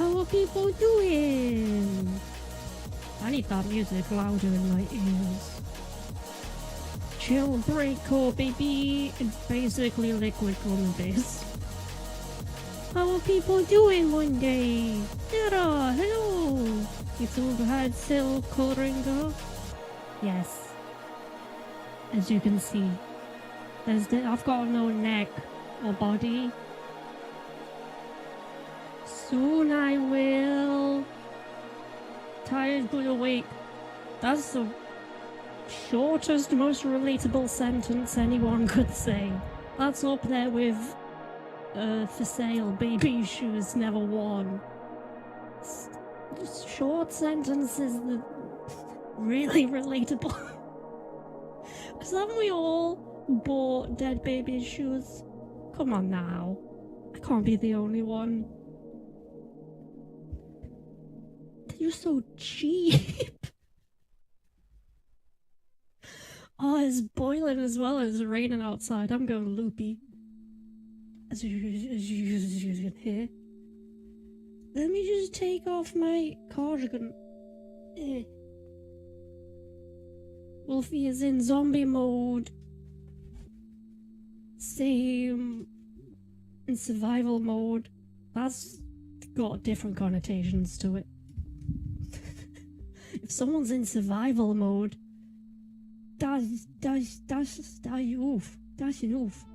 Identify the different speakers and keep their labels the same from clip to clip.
Speaker 1: How are people doing? I need that music louder in my ears. Chill breakcore, baby. It's basically liquid on the bass. How are people doing one day? Tara, hello. It's overhead still Koringa. Yes. As you can see, I've got no neck or body. Soon I will. Tired but awake. That's the shortest, most relatable sentence anyone could say. That's up there with for sale, baby shoes never worn. Short sentences that really relatable. Because haven't we all bought dead baby shoes? Come on now. I can't be the only one. You're so cheap. Oh, it's boiling as well as raining outside. I'm going loopy. As you can hear. Let me just take off my cardigan. Wolfie is in zombie mode. Same in survival mode. That's got different connotations to it. If someone's in survival mode, that's enough.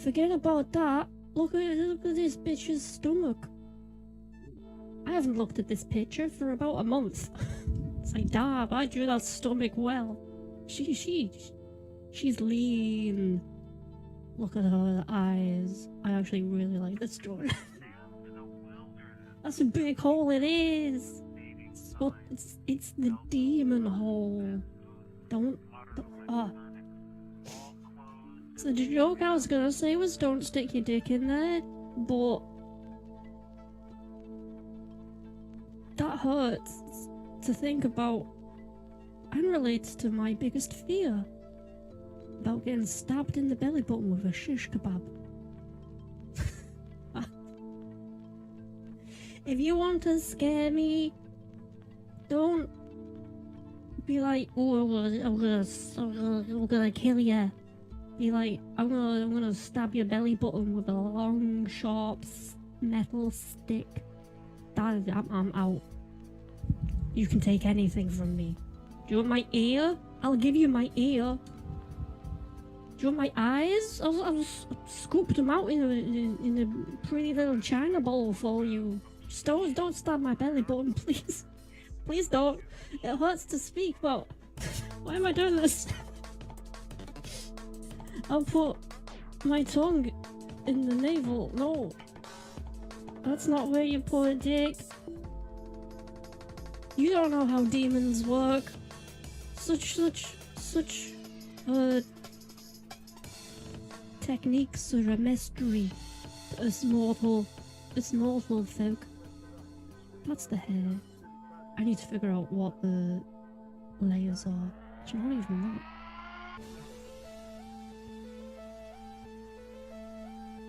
Speaker 1: Forget about that. Look at this bitch's stomach. I haven't looked at this picture for about a month. It's like, damn, I drew that stomach well. She's lean. Look at her eyes. I actually really like this drawing. That's a big hole, it is. It's the demon hole. Don't So the joke I was gonna say was don't stick your dick in there, but that hurts to think about and relates to my biggest fear about getting stabbed in the belly button with a shish kebab. If you want to scare me, don't be like, oh, I'm gonna kill you. Be like, I'm gonna stab your belly button with a long, sharp metal stick. I'm out. You can take anything from me. Do you want my ear? I'll give you my ear. Do you want my eyes? I'll scoop them out in a pretty little china bowl for you. Just don't stab my belly button, please. Please don't. It hurts to speak, but why am I doing this? I'll put my tongue in the navel. No. That's not where you put a dick. You don't know how demons work. Such techniques are a mystery to us mortal folk. That's the hair. I need to figure out what the layers are. Do you not even know?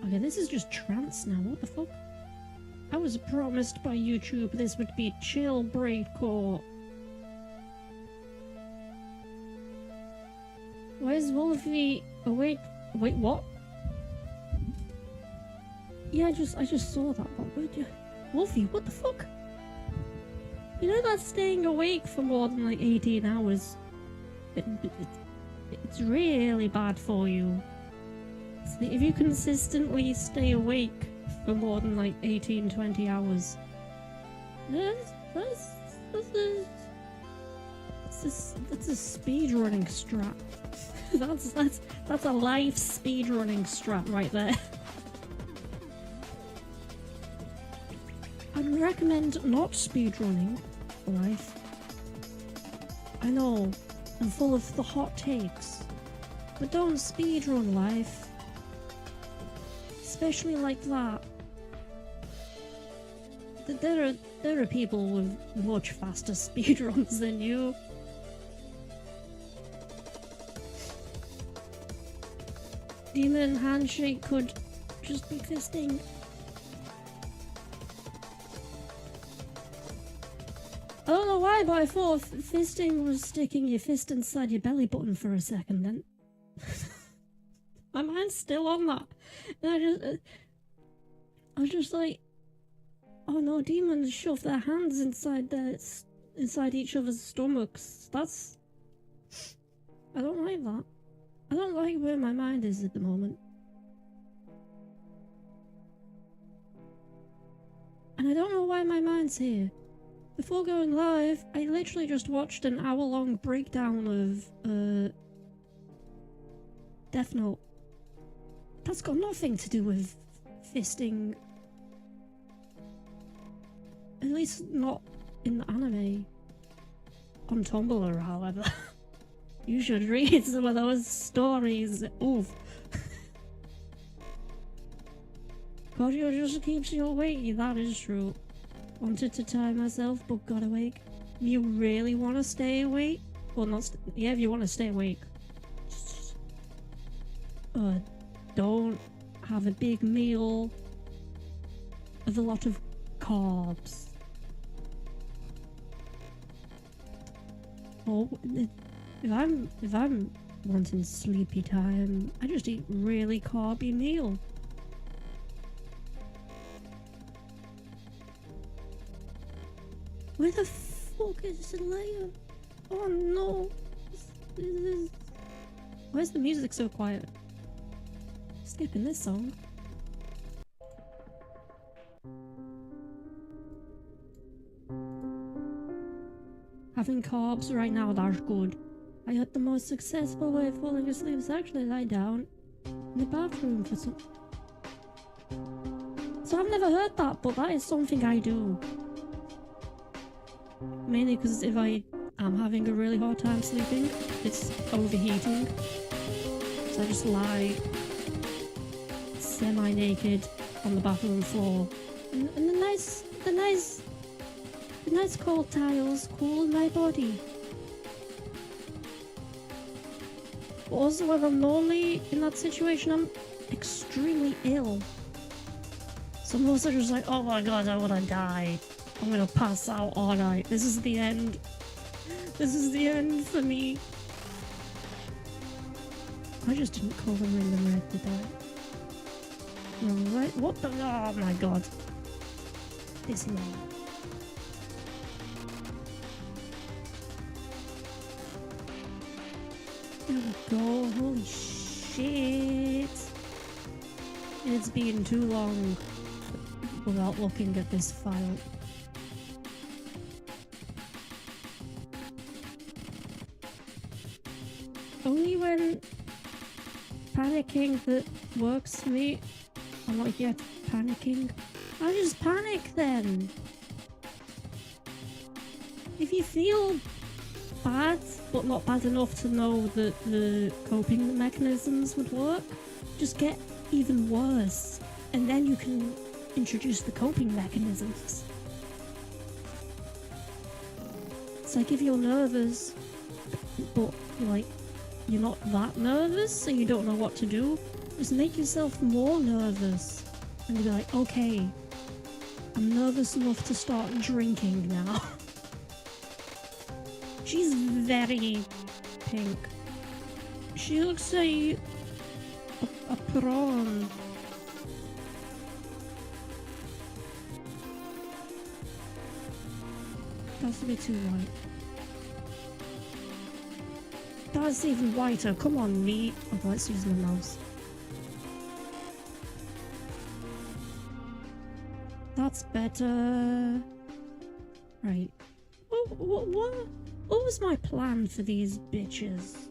Speaker 1: Okay, this is just trance now. What the fuck? I was promised by YouTube this would be chill breakcore. Why is Wolfie awake? Wait, what? Yeah, I just saw that. Wolfie, what the fuck? You know that staying awake for more than like 18 hours? It's really bad for you. If you consistently stay awake for more than like 18-20 hours, that's a speedrunning strat. that's a life speedrunning strat right there. I'd recommend not speedrunning life. I know, I'm full of the hot takes, but don't speedrun life. Especially like that. There are people with much faster speedruns than you. Demon handshake could just be fisting. don't know why, but I thought fisting was sticking your fist inside your belly button for a second. Then my mind's still on that, and I was just like, oh no, demons shove their hands inside each other's stomachs. I don't like that. I don't like where my mind is at the moment. And I don't know why my mind's here. Before going live, I literally just watched an hour-long breakdown of Death Note. That's got nothing to do with fisting. At least not in the anime. On Tumblr, however. You should read some of those stories. Oof. Cardio just keeps you awake, that is true. Wanted to tie myself, but got awake. You really want to stay awake? Well, not yeah, if you want to stay awake. Don't have a big meal with a lot of carbs. Oh, if I'm wanting sleepy time, I just eat really carby meal. Where the fuck is Leia? Oh no! Where's the music so quiet? Skipping this song. Having carbs right now, that's good. I heard the most successful way of falling asleep is actually lie down in the bathroom for some... So I've never heard that, but that is something I do. Mainly because if I am having a really hard time sleeping, it's overheating. So I just lie semi-naked on the bathroom floor. And the nice cold tiles cool my body. But also when I'm lonely in that situation, I'm extremely ill. So most are just like, oh my god, I wanna die. I'm gonna pass out all night. This is the end. This is the end for me. I just didn't cover in the red, did I? No, right? What the? Oh my god. This long. There we go. Holy shit. It's been too long without looking at this file. Only when panicking that works for me. I'm not yet panicking. I just panic then. If you feel bad, but not bad enough to know that the coping mechanisms would work, just get even worse. And then you can introduce the coping mechanisms. It's like if you're nervous, but like you're not that nervous, so you don't know what to do, just make yourself more nervous. And you'll be like, okay, I'm nervous enough to start drinking now. She's very pink. She looks like a prawn. That's a bit too white. That's even whiter. Come on, me. Oh, let's use my mouse. That's better. Right. What was my plan for these bitches?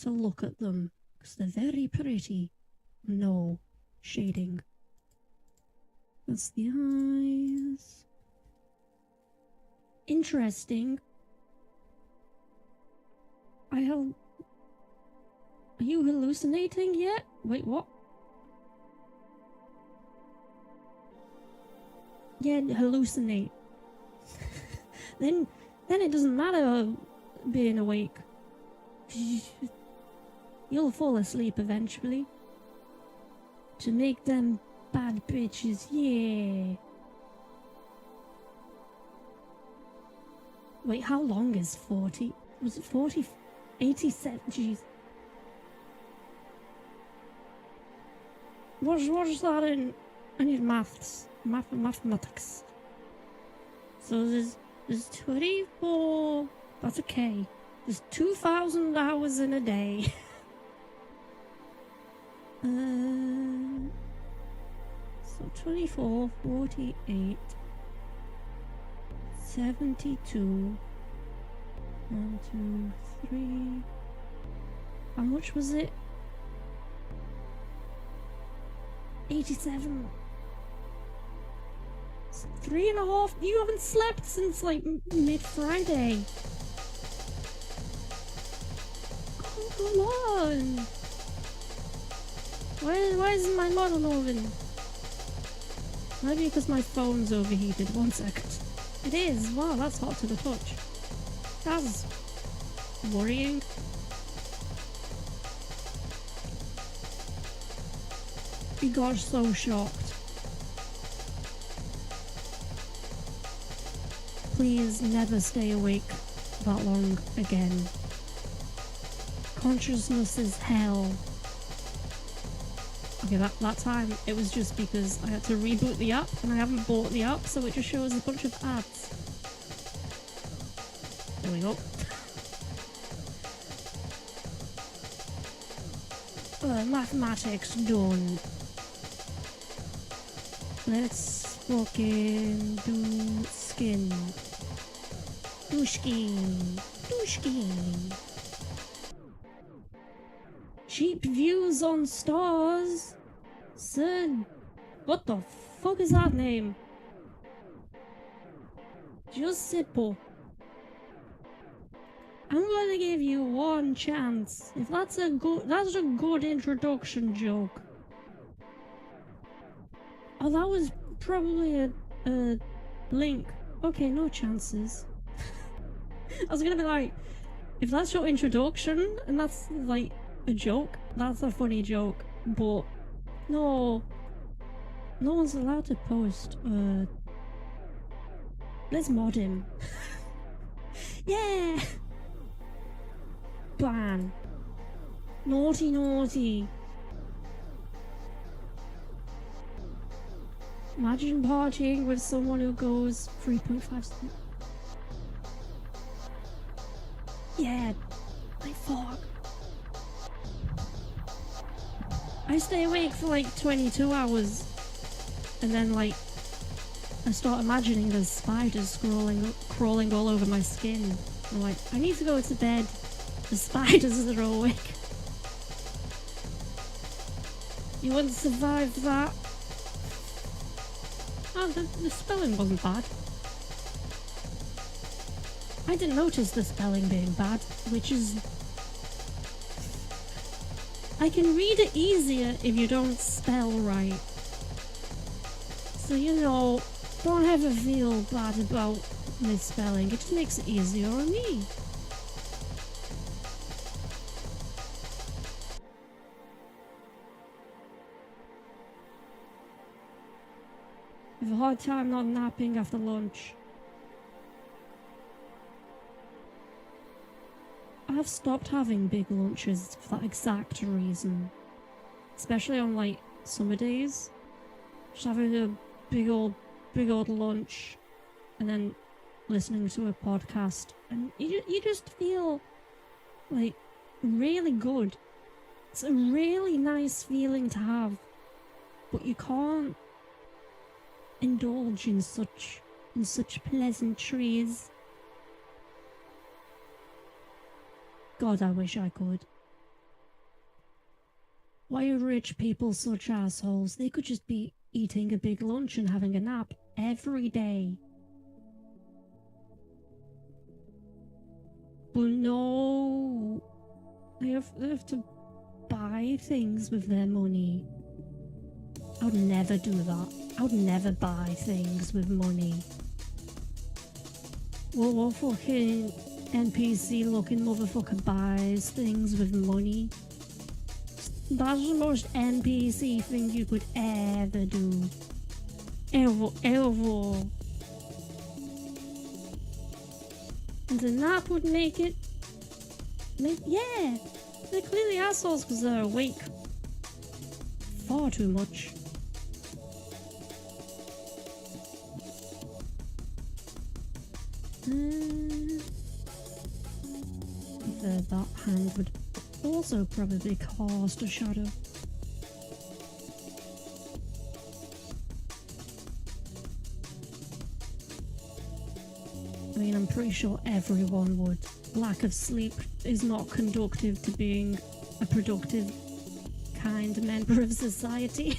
Speaker 1: To look at them, because they're very pretty. No shading. That's the eyes. Interesting. Are you hallucinating yet? Wait, what? Yeah, hallucinate. Then it doesn't matter being awake. You'll fall asleep eventually. To make them bad bitches, yeah. Wait, how long is 40? Was it 40? 87? Jeez. What's that in? I need maths. Mathematics. So there's 24. That's okay. There's 2,000 hours in a day. So 24, 48, 72. 1, 2, 3. How much was it? 87. It's 3.5. You haven't slept since like mid-Friday. Oh, come on. Why isn't my model oven? Maybe because my phone's overheated. 1 second. It is. Wow, that's hot to the touch. That's worrying. You got so shocked. Please never stay awake that long again. Consciousness is hell. Okay, that time it was just because I had to reboot the app and I haven't bought the app, so it just shows a bunch of ads. There we go. Mathematics done. Let's fucking do skin. Do skin. Do skin. Cheap views on stars. Son. What the fuck is that name? Giuseppe. I'm gonna give you one chance. If that's a good introduction joke. Oh, that was probably a link. Okay, no chances. I was gonna be like, if that's your introduction and that's like a joke, that's a funny joke. But no one's allowed to post. Let's mod him. Yeah. Ban. Naughty, naughty. Imagine partying with someone who goes 3.5 cents. Yeah, like fuck. I stay awake for like 22 hours and then like I start imagining there's spiders crawling all over my skin. I'm like, I need to go to bed. The spiders are awake. You wouldn't survive that. Oh, the spelling wasn't bad. I didn't notice the spelling being bad, which is... I can read it easier if you don't spell right. So, you know, don't ever feel bad about misspelling. It just makes it easier on me. I have a hard time not napping after lunch. I've stopped having big lunches for that exact reason. Especially on like summer days. Just having a big old lunch and then listening to a podcast, and you just feel like really good. It's a really nice feeling to have, but you can't indulge in such pleasantries. God, I wish I could. Why are rich people such assholes? They could just be eating a big lunch and having a nap every day. But no, they have to buy things with their money. I would never do that. I would never buy things with money. What fucking NPC looking motherfucker buys things with money? That's the most NPC thing you could ever do. Ever. And then that would make it... yeah! They're clearly assholes because they're awake. Far too much. That hand would also probably cast a shadow. I mean, I'm pretty sure everyone would. Lack of sleep is not conducive to being a productive, kind member of society.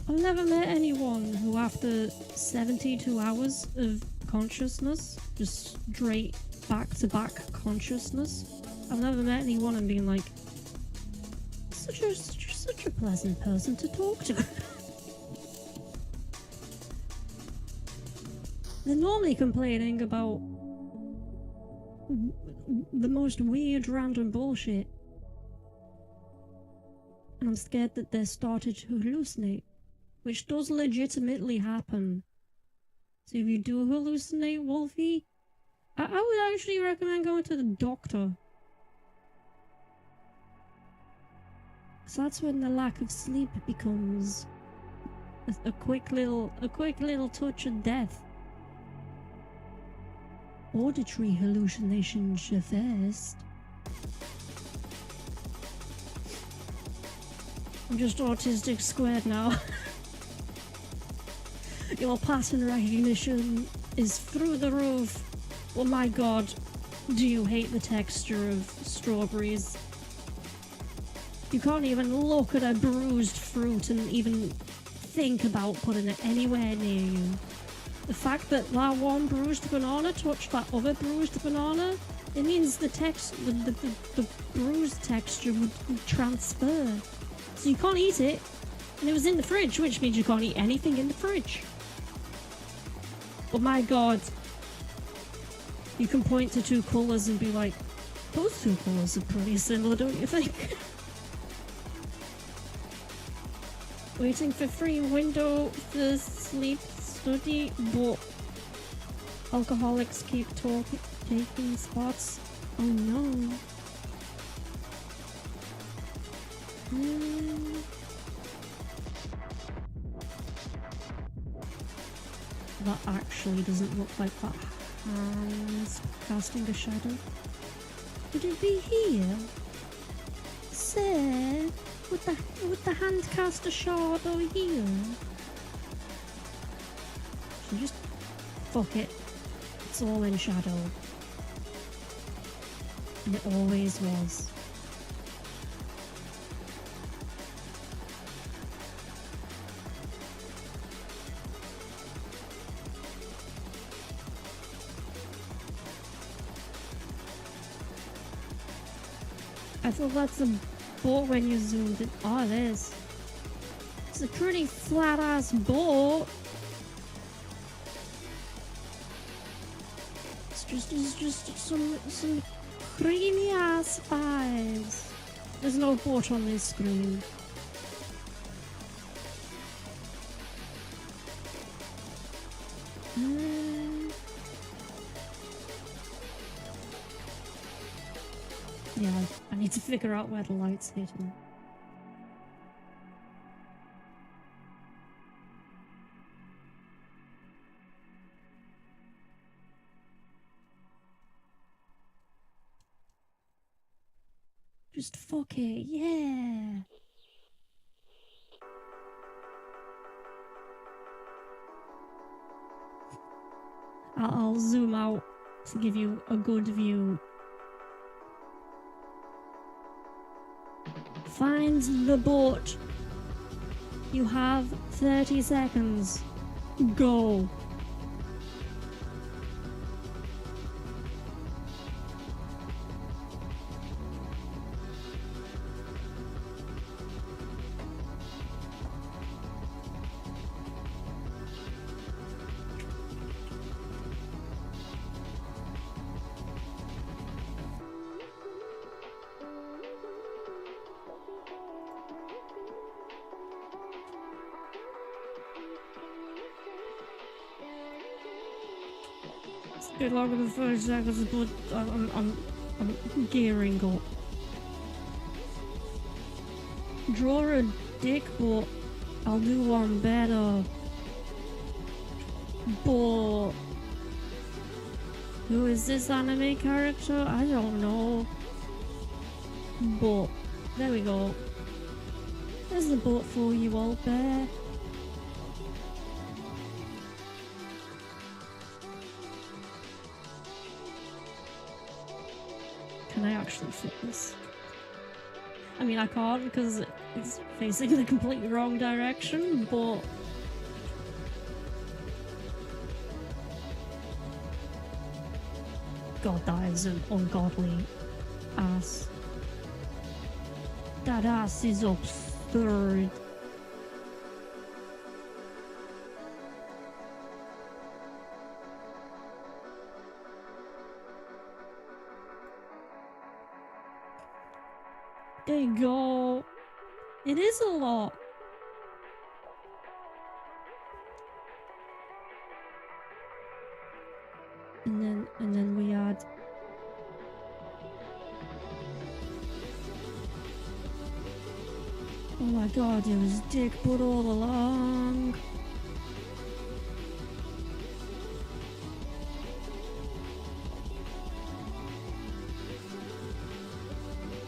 Speaker 1: I've never met anyone who after 72 hours of consciousness, just straight back-to-back consciousness, I've never met anyone and been like, such a pleasant person to talk to. They're normally complaining about the most weird random bullshit. And I'm scared that they're started to hallucinate. Which does legitimately happen. So if you do hallucinate, Wolfie, I would actually recommend going to the doctor. So that's when the lack of sleep becomes a quick little touch of death. Auditory hallucinations first. I'm just autistic squared now. Your pattern recognition is through the roof. Oh my god, do you hate the texture of strawberries? You can't even look at a bruised fruit and even think about putting it anywhere near you. The fact that that one bruised banana touched that other bruised banana, it means the bruised texture would transfer. So you can't eat it, and it was in the fridge, which means you can't eat anything in the fridge. Oh my god. You can point to two colours and be like, those two colours are pretty similar, don't you think? Waiting for free window for sleep study, but alcoholics keep taking spots. Oh no. That actually doesn't look like that hand's casting a shadow. Would it be here? Sir, would the hand cast a shadow here? So just fuck it. It's all in shadow. And it always was. I thought that's a boat when you zoomed in. Oh, it is. It's a pretty flat ass boat. It's just some creamy ass vibes. There's no boat on this screen. Yeah, I need to figure out where the light's hitting. Just fuck it, yeah! I'll zoom out to give you a good view. Find the boat. You have 30 seconds. Go. bit longer than 30 seconds, but I'm gearing up. Draw a dick, but I'll do one better. But who is this anime character? I don't know. But there we go. There's the boat for you, old bear. Can I actually fit this? I mean, I can't because it's facing the completely wrong direction, but... God, that is an ungodly ass. That ass is absurd. There you go. It is a lot. And then we add oh my god, it was Dick Butt all along.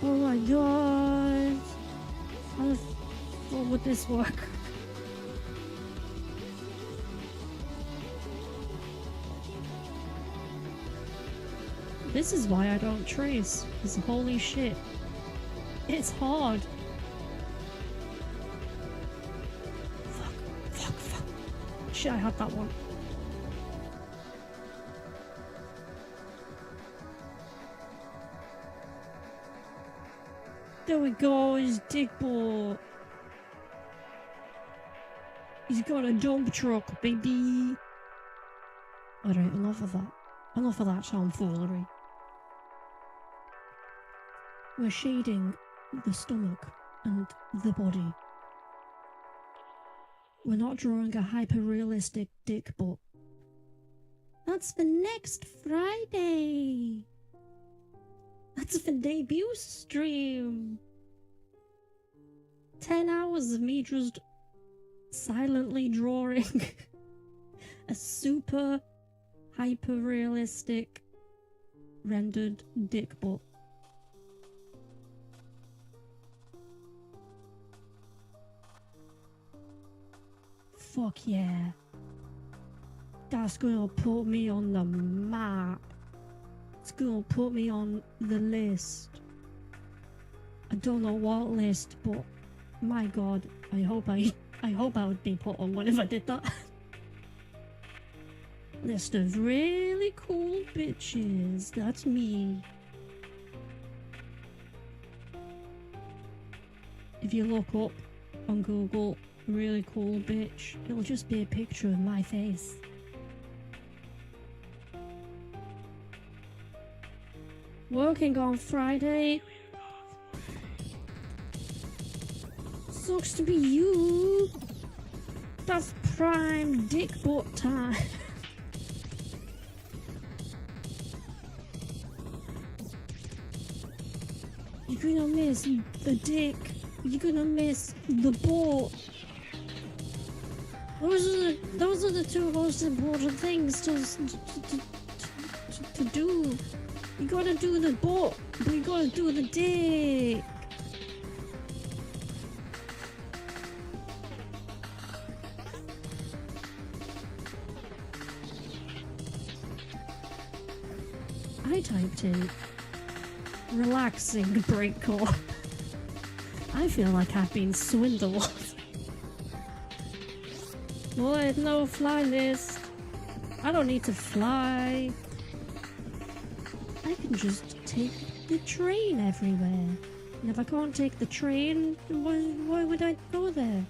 Speaker 1: Oh my god. How the fuck would this work? This is why I don't trace, because holy shit. It's hard. Fuck. Shit, I had that one. There we go, his dick ball. He's got a dump truck, baby. Alright, enough of that. Enough of that tomfoolery. We're shading the stomach and the body. We're not drawing a hyper-realistic dick butt. That's for next Friday. That's for debut stream. 10 hours of me just silently drawing a super hyper-realistic rendered dick butt. Fuck yeah. That's gonna put me on the map. It's gonna put me on the list. I don't know what list, but my god, I hope I would be put on one if I did that. List of really cool bitches. That's me. If you look up on Google, really cool bitch, it'll just be a picture of my face. Working on Friday. Sucks to be you. That's prime dick butt time. You're gonna miss the dick. You're gonna miss the butt. Those are the two most important things to do. You gotta do the butt, but you gotta do the dick. I typed in relaxing breakcore. I feel like I've been swindled. Boy, no fly list. I don't need to fly. I can just take the train everywhere. And if I can't take the train, why would I go there?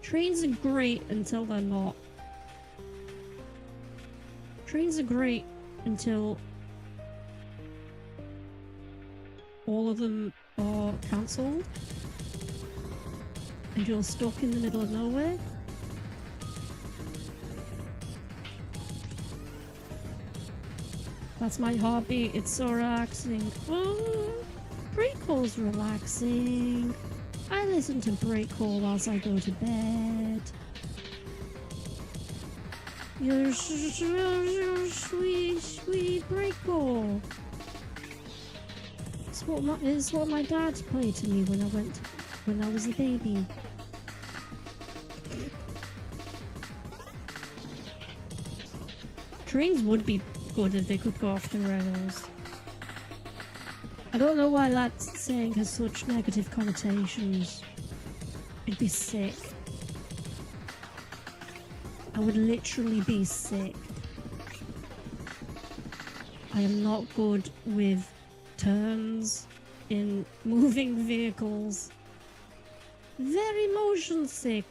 Speaker 1: Trains are great until they're not. Trains are great until all of them are cancelled and you're stuck in the middle of nowhere. That's my hobby. It's so relaxing. Oh, breakall's relaxing. I listen to breakall whilst I go to bed. You're sweet, sweet breakall. It's what my dad played to me when I was a baby. Trains would be good if they could go off the rails. I don't know why that saying has such negative connotations. It'd be sick. I would literally be sick. I am not good with turns in moving vehicles. Very motion sick.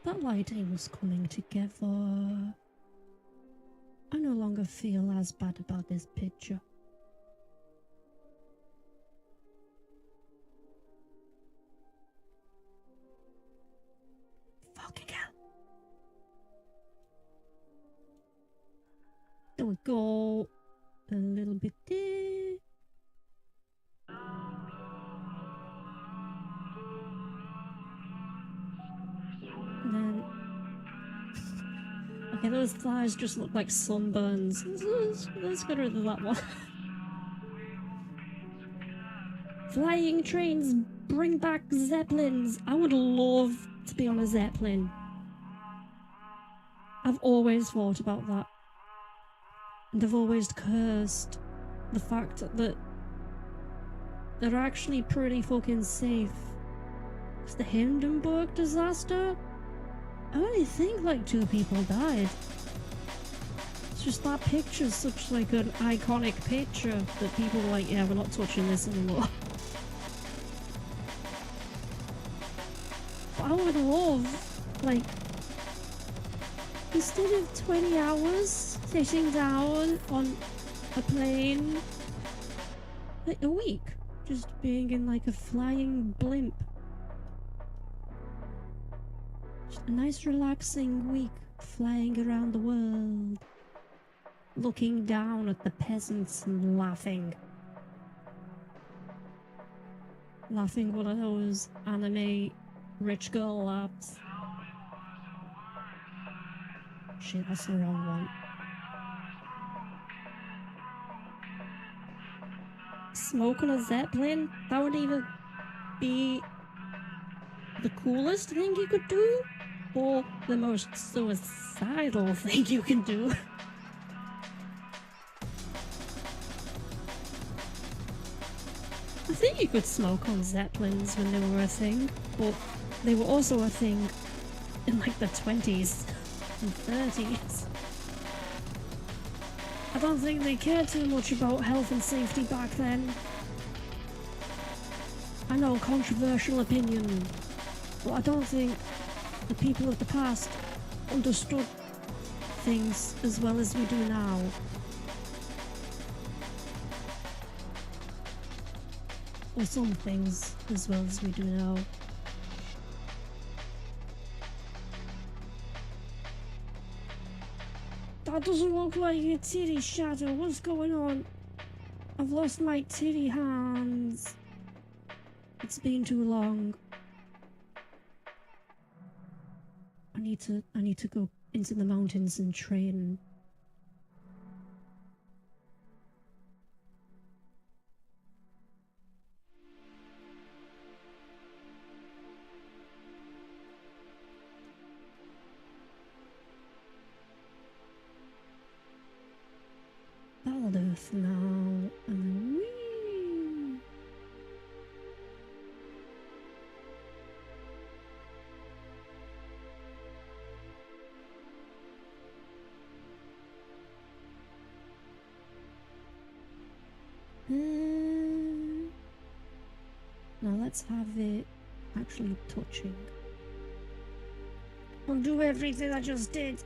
Speaker 1: That lighting was coming together. I no longer feel as bad about this picture. Fucking hell. There we go. A little bit there. And then... Okay, those thighs just look like sunburns. Let's get rid of that one. Flying trains bring back Zeppelins. I would love to be on a Zeppelin. I've always thought about that. And I've always cursed the fact that they're actually pretty fucking safe. It's the Hindenburg disaster? I only think like 2 people died. It's just that picture's such like an iconic picture that people were like, yeah, we're not touching this anymore. But I would love, like, instead of 20 hours sitting down on a plane, like a week, just being in like a flying blimp. Just a nice relaxing week flying around the world, looking down at the peasants and laughing. Laughing one of those anime rich girl laughs. Shit, that's the wrong one. Smoke on a Zeppelin? That would either be the coolest thing you could do, or the most suicidal thing you can do. I think you could smoke on Zeppelins when they were a thing, but they were also a thing in like the 20s and 30s. I don't think they cared too much about health and safety back then. I know, controversial opinion, but I don't think the people of the past understood things as well as we do now. Or some things as well as we do now. That doesn't look like a titty shadow. What's going on? I've lost my titty hands. It's been too long. I need to go into the mountains and train. Ballad Earth now, and then whee! Now let's have it actually touching. I'll do everything I just did.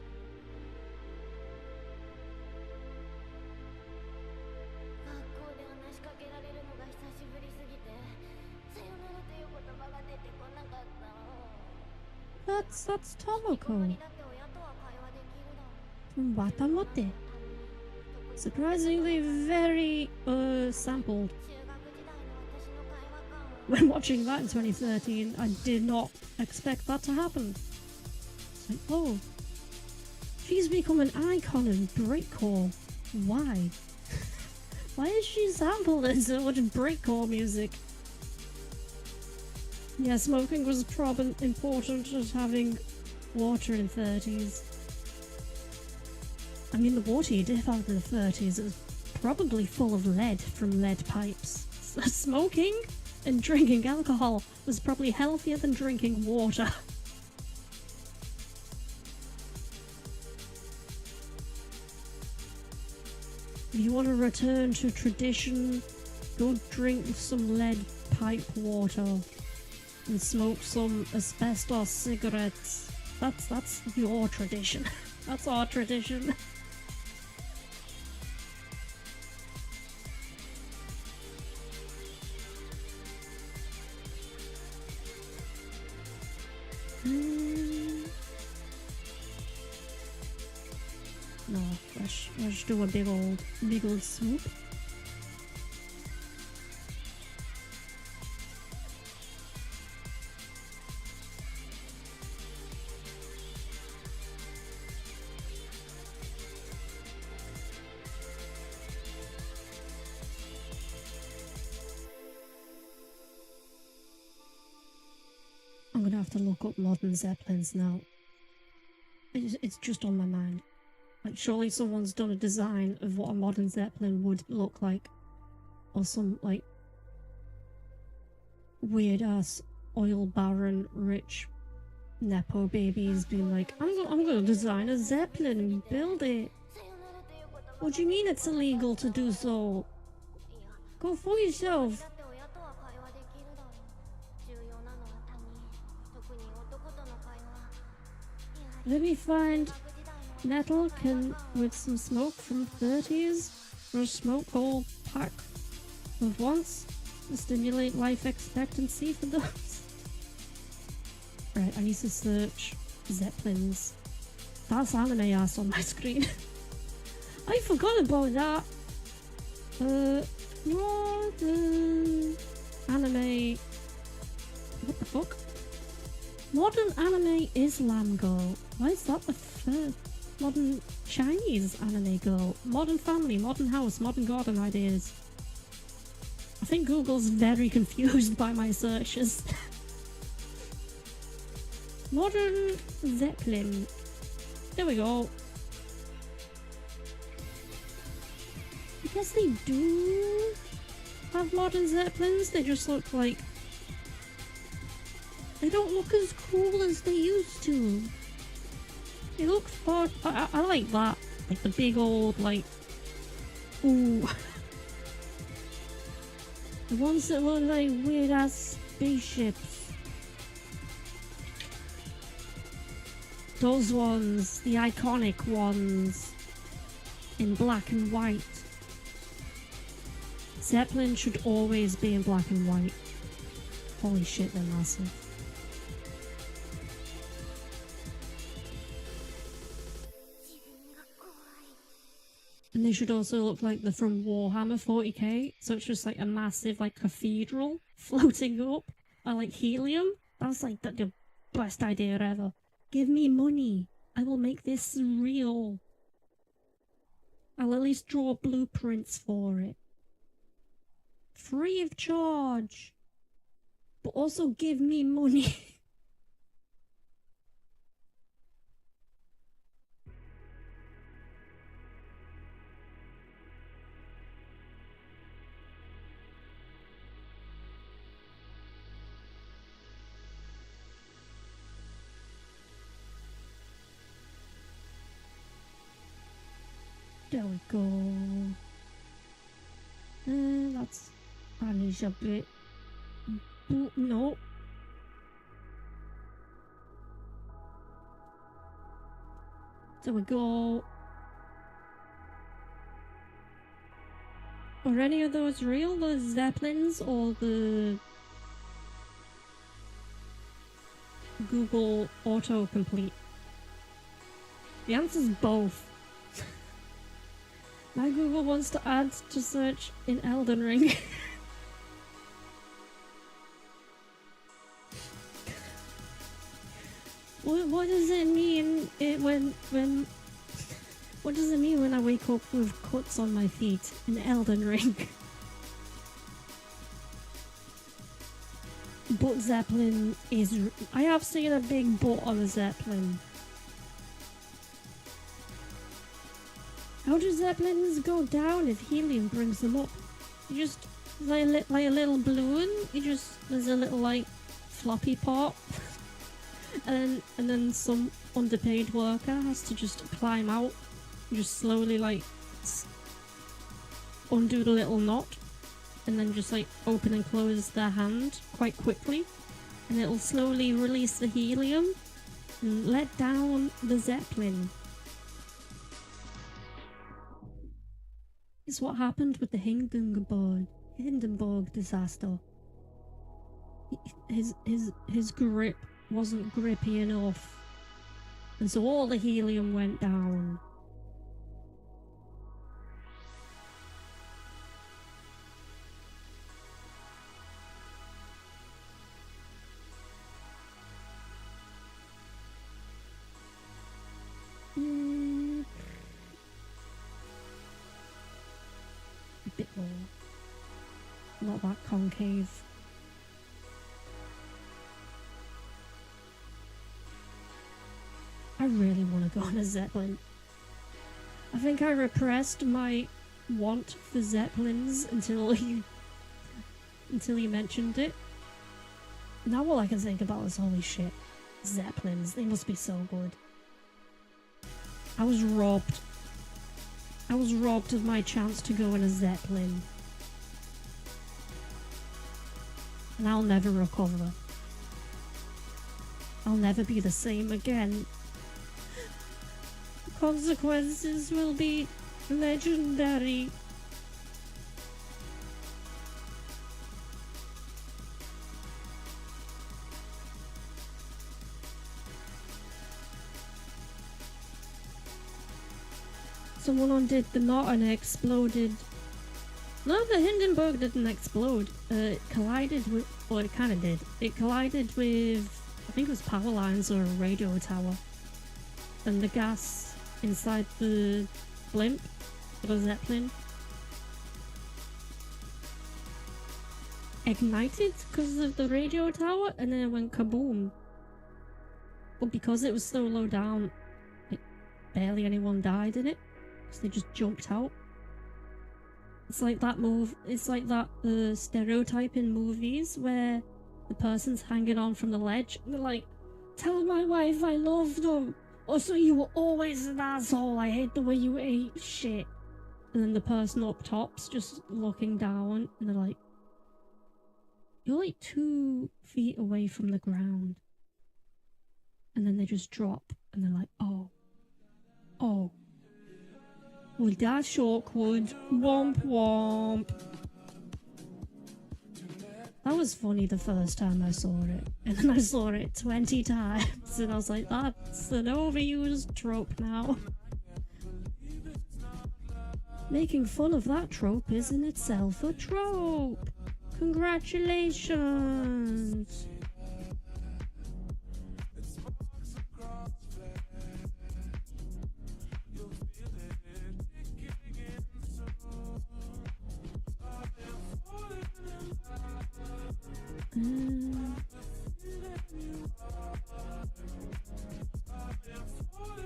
Speaker 1: That's Tomoko from Watamote. Surprisingly very sampled. When watching that in 2013, I did not expect that to happen. It's like, oh, she's become an icon of breakcore. Why? Why is she sampled in so much breakcore music? Yeah, smoking was probably important as having water in 30s. I mean, the water you did have in the 30s is probably full of lead from lead pipes. So smoking and drinking alcohol was probably healthier than drinking water. If you want to return to tradition, go drink some lead pipe water and smoke some asbestos cigarettes. That's your tradition. That's our tradition. No, let's do a big old swoop. I'm gonna have to look up modern Zeppelins now. It's just on my mind. Like, surely someone's done a design of what a modern Zeppelin would look like. Or some, like, weird-ass oil baron rich Nepo babies being like, I'm gonna design a Zeppelin and build it. What do you mean it's illegal to do so? Go for yourself. Let me find metal with some smoke from 30s or a smoke whole pack of once to stimulate life expectancy for those. Right, I need to search Zeppelins. That's anime ass on my screen. I forgot about that. Modern anime. What the fuck? Modern anime Islam girl. Why is that the third? Modern Chinese anime girl. Modern family, modern house, modern garden ideas. I think Google's very confused by my searches. Modern Zeppelin. There we go. I guess they do have modern Zeppelins. They just look like... They don't look as cool as they used to. They look far... I like that. Like the big old, like... Ooh. The ones that look like weird-ass spaceships. Those ones. The iconic ones. In black and white. Zeppelin should always be in black and white. Holy shit, they're massive. And they should also look like they're from Warhammer 40k, so it's just like a massive like cathedral floating up by like helium. That's like the best idea ever. Give me money. I will make this real. I'll at least draw blueprints for it. Free of charge. But also give me money. There we go. Let's vanish a bit. No. There we go. Are any of those real? The Zeppelins or the Google autocomplete? The answer's both. My Google wants to add to search in Elden Ring. What does it mean what does it mean when I wake up with cuts on my feet in Elden Ring? But Zeppelin is... I have seen a big butt on a Zeppelin. How do Zeppelins go down if helium brings them up? You just... like a little balloon? There's a little, like, floppy pop. and then some underpaid worker has to just climb out. And just slowly, like, undo the little knot. And then just like open and close their hand quite quickly, and it'll slowly release the helium and let down the Zeppelin. It's what happened with the Hindenburg disaster. His grip wasn't grippy enough, and so all the helium went down. A bit more. Not that concave. I really want to go on a Zeppelin. I think I repressed my want for Zeppelins until you mentioned it. Now all I can think about is, holy shit, Zeppelins, they must be so good. I was robbed. I was robbed of my chance to go in a Zeppelin. And I'll never recover. I'll never be the same again. The consequences will be legendary. Someone undid the knot and it exploded. No, the Hindenburg didn't explode. It collided with... well, it kind of did. It collided with... I think it was power lines or a radio tower. And the gas inside the blimp, the Zeppelin, ignited because of the radio tower, and then it went kaboom. But because it was so low down, barely anyone died in it. They just jumped out. It's like that stereotype in movies where the person's hanging on from the ledge and they're like, "Tell my wife I love them. Also, you were always an asshole. I hate the way you ate shit." And then the person up top's just looking down and they're like, "You're like 2 feet away from the ground." And then they just drop and they're like, "Oh. Well, that's awkward. Womp womp." That was funny the first time I saw it. And then I saw it 20 times. And I was like, that's an overused trope now. Making fun of that trope is in itself a trope. Congratulations.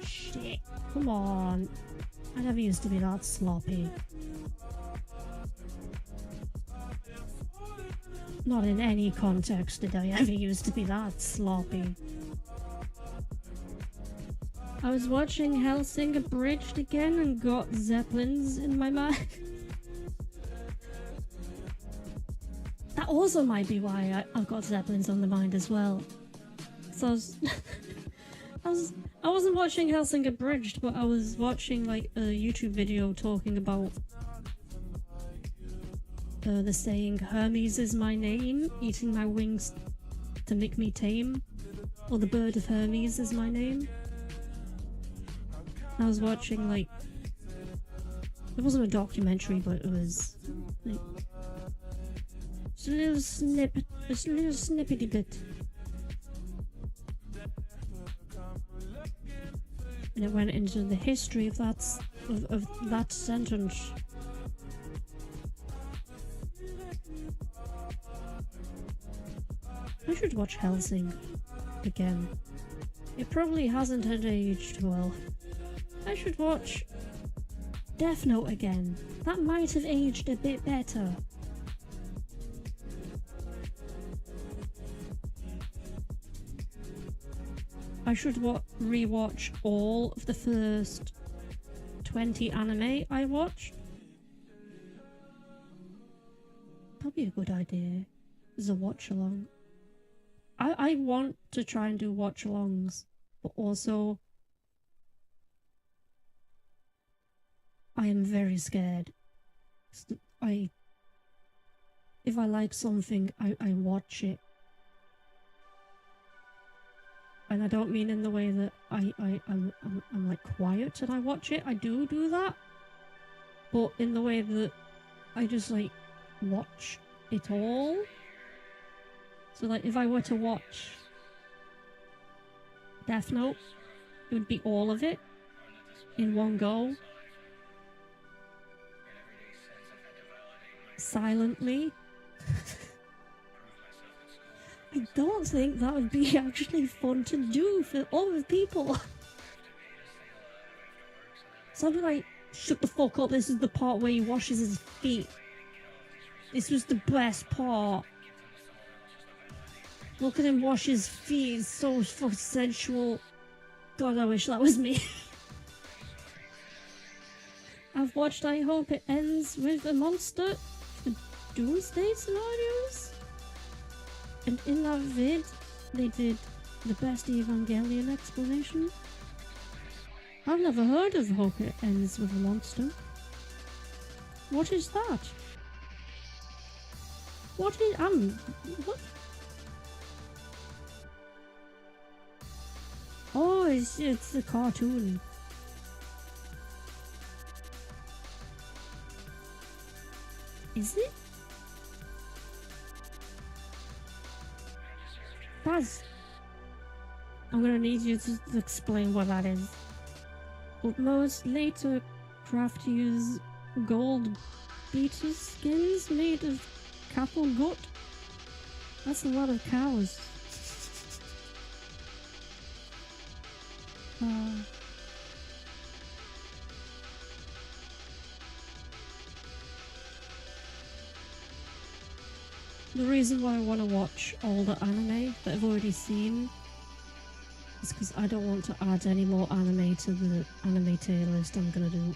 Speaker 1: Shit, come on. I never used to be that sloppy. Not in any context did I ever used to be that sloppy. I was watching Hellsing Abridged again and got Zeppelins in my mind. That also might be why I've got Zeppelins on the mind as well. So I wasn't watching Hellsing Abridged, but I was watching like a YouTube video talking about the saying, "Hermes is my name, eating my wings to make me tame." or The Bird of Hermes is my name. I was watching, like, it wasn't a documentary, but it was, like, just a little snippet, just a little snippety bit. And it went into the history of that sentence. I should watch Helsing again. It probably hasn't aged well. I should watch Death Note again. That might have aged a bit better. I should rewatch all of the first 20 anime I watched. That'd be a good idea as a watch along. I want to try and do watch alongs, but also I am very scared. If I like something, I watch it. And I don't mean in the way that I'm like quiet and I watch it. I do that. But in the way that I just like watch it all. So like if I were to watch Death Note, it would be all of it in one go. Silently. I don't think that would be actually fun to do for other people. So I'd be like, shut the fuck up, this is the part where he washes his feet. This was the best part. Look at him wash his feet, it's so fucking sensual. God, I wish that was me. I've watched I Hope It Ends with a Monster for Doomsday Scenarios. And in that vid, they did the best Evangelion explanation. I've never heard of Hope It Ends with a Monster. What is that? What? Oh, it's a cartoon. Is it? Buzz, I'm gonna need you to explain what that is. But most later craft use gold beetle skins made of cattle gut. That's a lot of cows. The reason why I want to watch all the anime that I've already seen is because I don't want to add any more anime to the anime tier list I'm gonna do.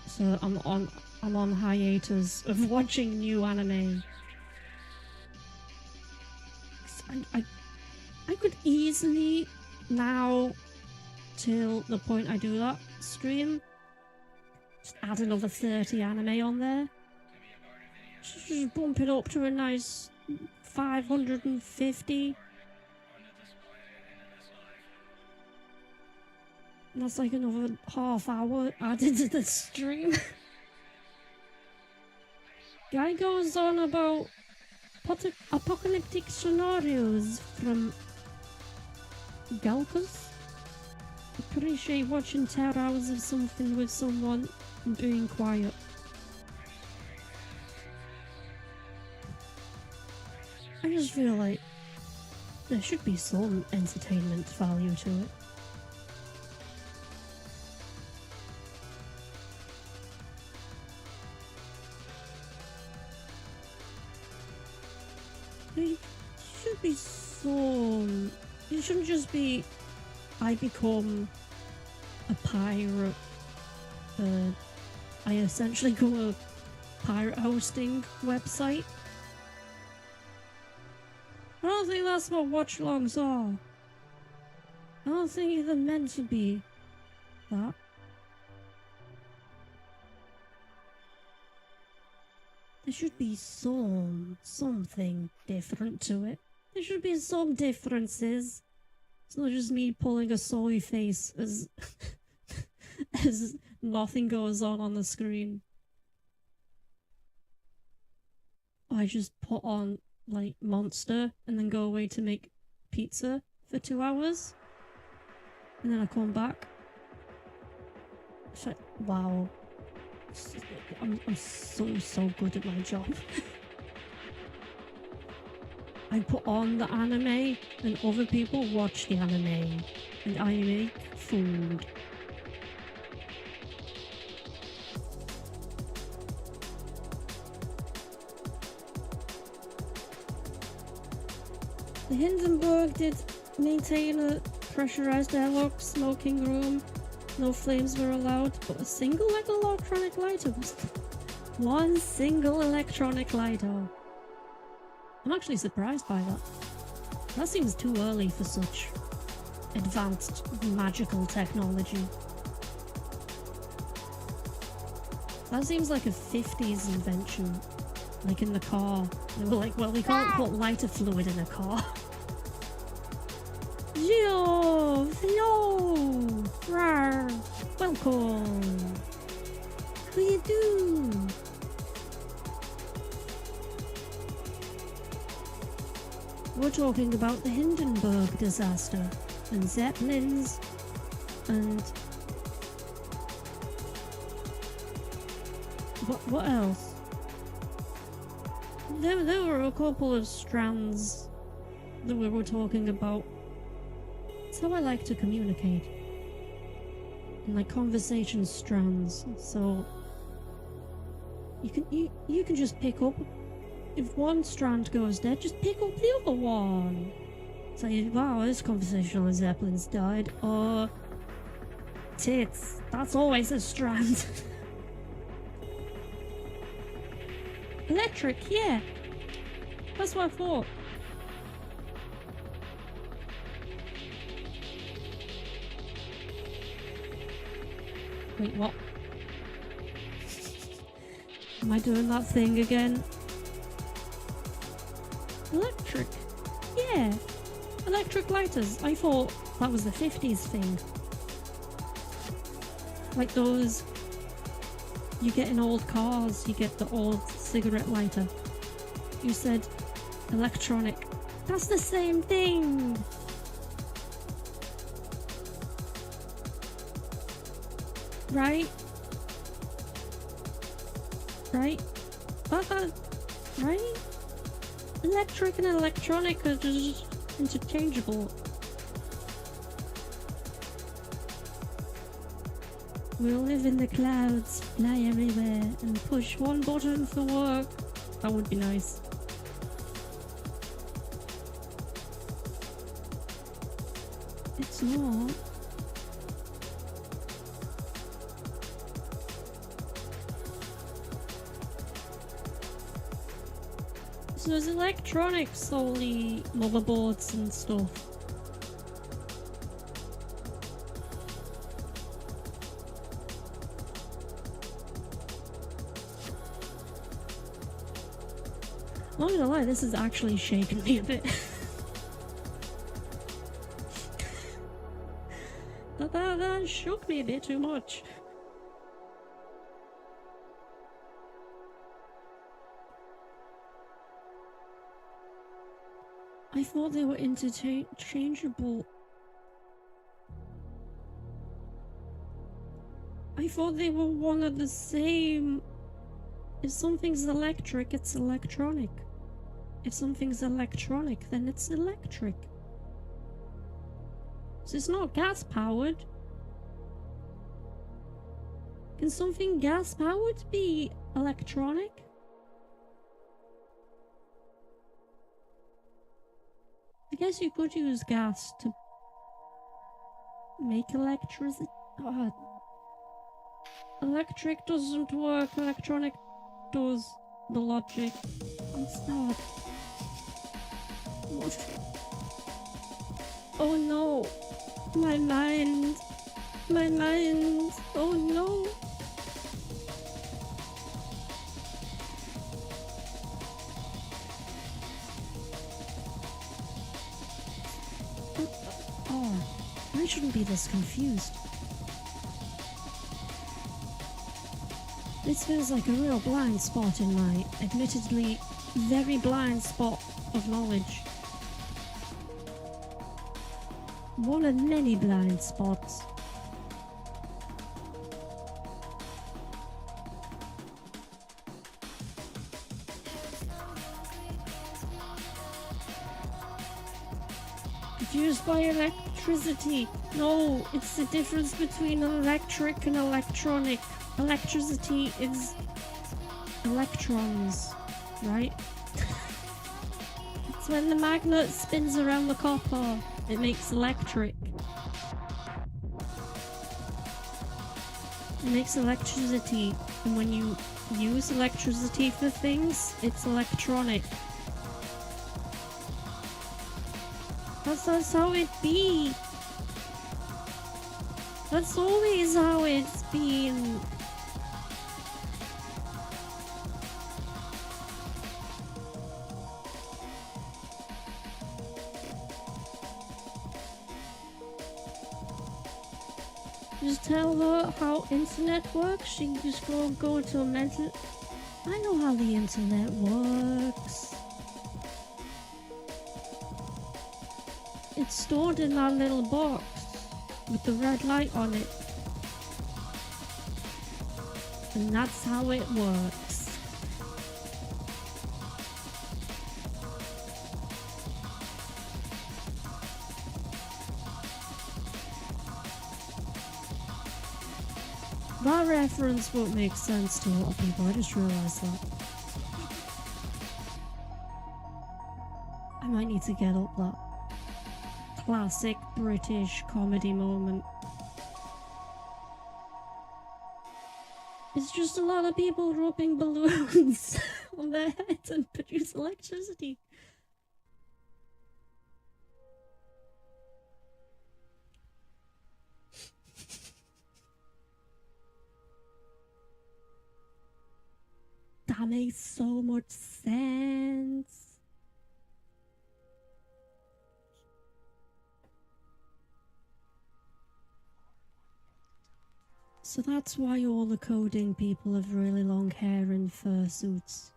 Speaker 1: So I'm on hiatus of watching new anime. I could easily now, till the point I do that stream, just add another 30 anime on there. Just bump it up to a nice 550. And that's like another half hour added to the stream. Guy goes on about apocalyptic scenarios from Galpus. Appreciate watching 10 hours of something with someone and being quiet. I just feel like there should be some entertainment value to it. There should be some... It shouldn't just be I become a pirate. I essentially go to a pirate hosting website. I don't think that's what watch-alongs are. I don't think they're meant to be that. There should be something different to it. There should be some differences. It's not just me pulling a sorry face as as nothing goes on the screen. I just put on like Monster and then go away to make pizza for 2 hours, and then I come back. So, wow, I'm so good at my job. I put on the anime and other people watch the anime and I make food. The Hindenburg did maintain a pressurized airlock smoking room. No flames were allowed, but a single electronic lighter was... One single electronic lighter. I'm actually surprised by that. That seems too early for such advanced magical technology. That seems like a 50s invention. Like in the car. They were like, well, we can't put lighter fluid in a car. Gio! Hello! Rawr! Welcome! How you do? We're talking about the Hindenburg disaster and Zeppelins and what else? There were a couple of strands that we were talking about. It's how I like to communicate. And like conversation strands. So you can just pick up. If one strand goes dead, just pick up the other one. Say, wow, this conversation on Zeppelins died. Or tits. That's always a strand. Electric, yeah. That's what I thought. Wait, what? Am I doing that thing again? Electric. Yeah. Electric lighters. I thought that was the 50s thing. Like those... You get in old cars, you get the old cigarette lighter. You said electronic. That's the same thing! Right? Right? Right? Electric and electronic are just interchangeable. We'll live in the clouds, fly everywhere, and push one button for work. That would be nice. It's not. So there's electronics, only motherboards and stuff. I'm not gonna lie, this is actually shaking me a bit. that shook me a bit too much. I thought they were interchangeable. I thought they were one and the same. If something's electric, it's electronic. If something's electronic, then it's electric. So it's not gas powered. Can something gas powered be electronic? I guess you could use gas to make electricity. God. Electric doesn't work, electronic does. The logic. What's that? What? Oh no! My mind! My mind! Oh no! I shouldn't be this confused. This feels like a real blind spot in my, admittedly, very blind spot of knowledge. One of many blind spots. Fused by electricity. No, it's the difference between electric and electronic. Electricity is electrons, right? It's when the magnet spins around the copper, it makes electric. It makes electricity, and when you use electricity for things, it's electronic. That's how it be. That's always how it's been. Just tell her how internet works. She can just go into a mental. I know how the internet works. It's stored in that little box with the red light on it. And that's how it works. That reference won't make sense to a lot of people, I just realised that. I might need to get up that classic British comedy moment. It's just a lot of people dropping balloons on their heads and produce electricity. That makes so much sense. So that's why all the coding people have really long hair and fursuits.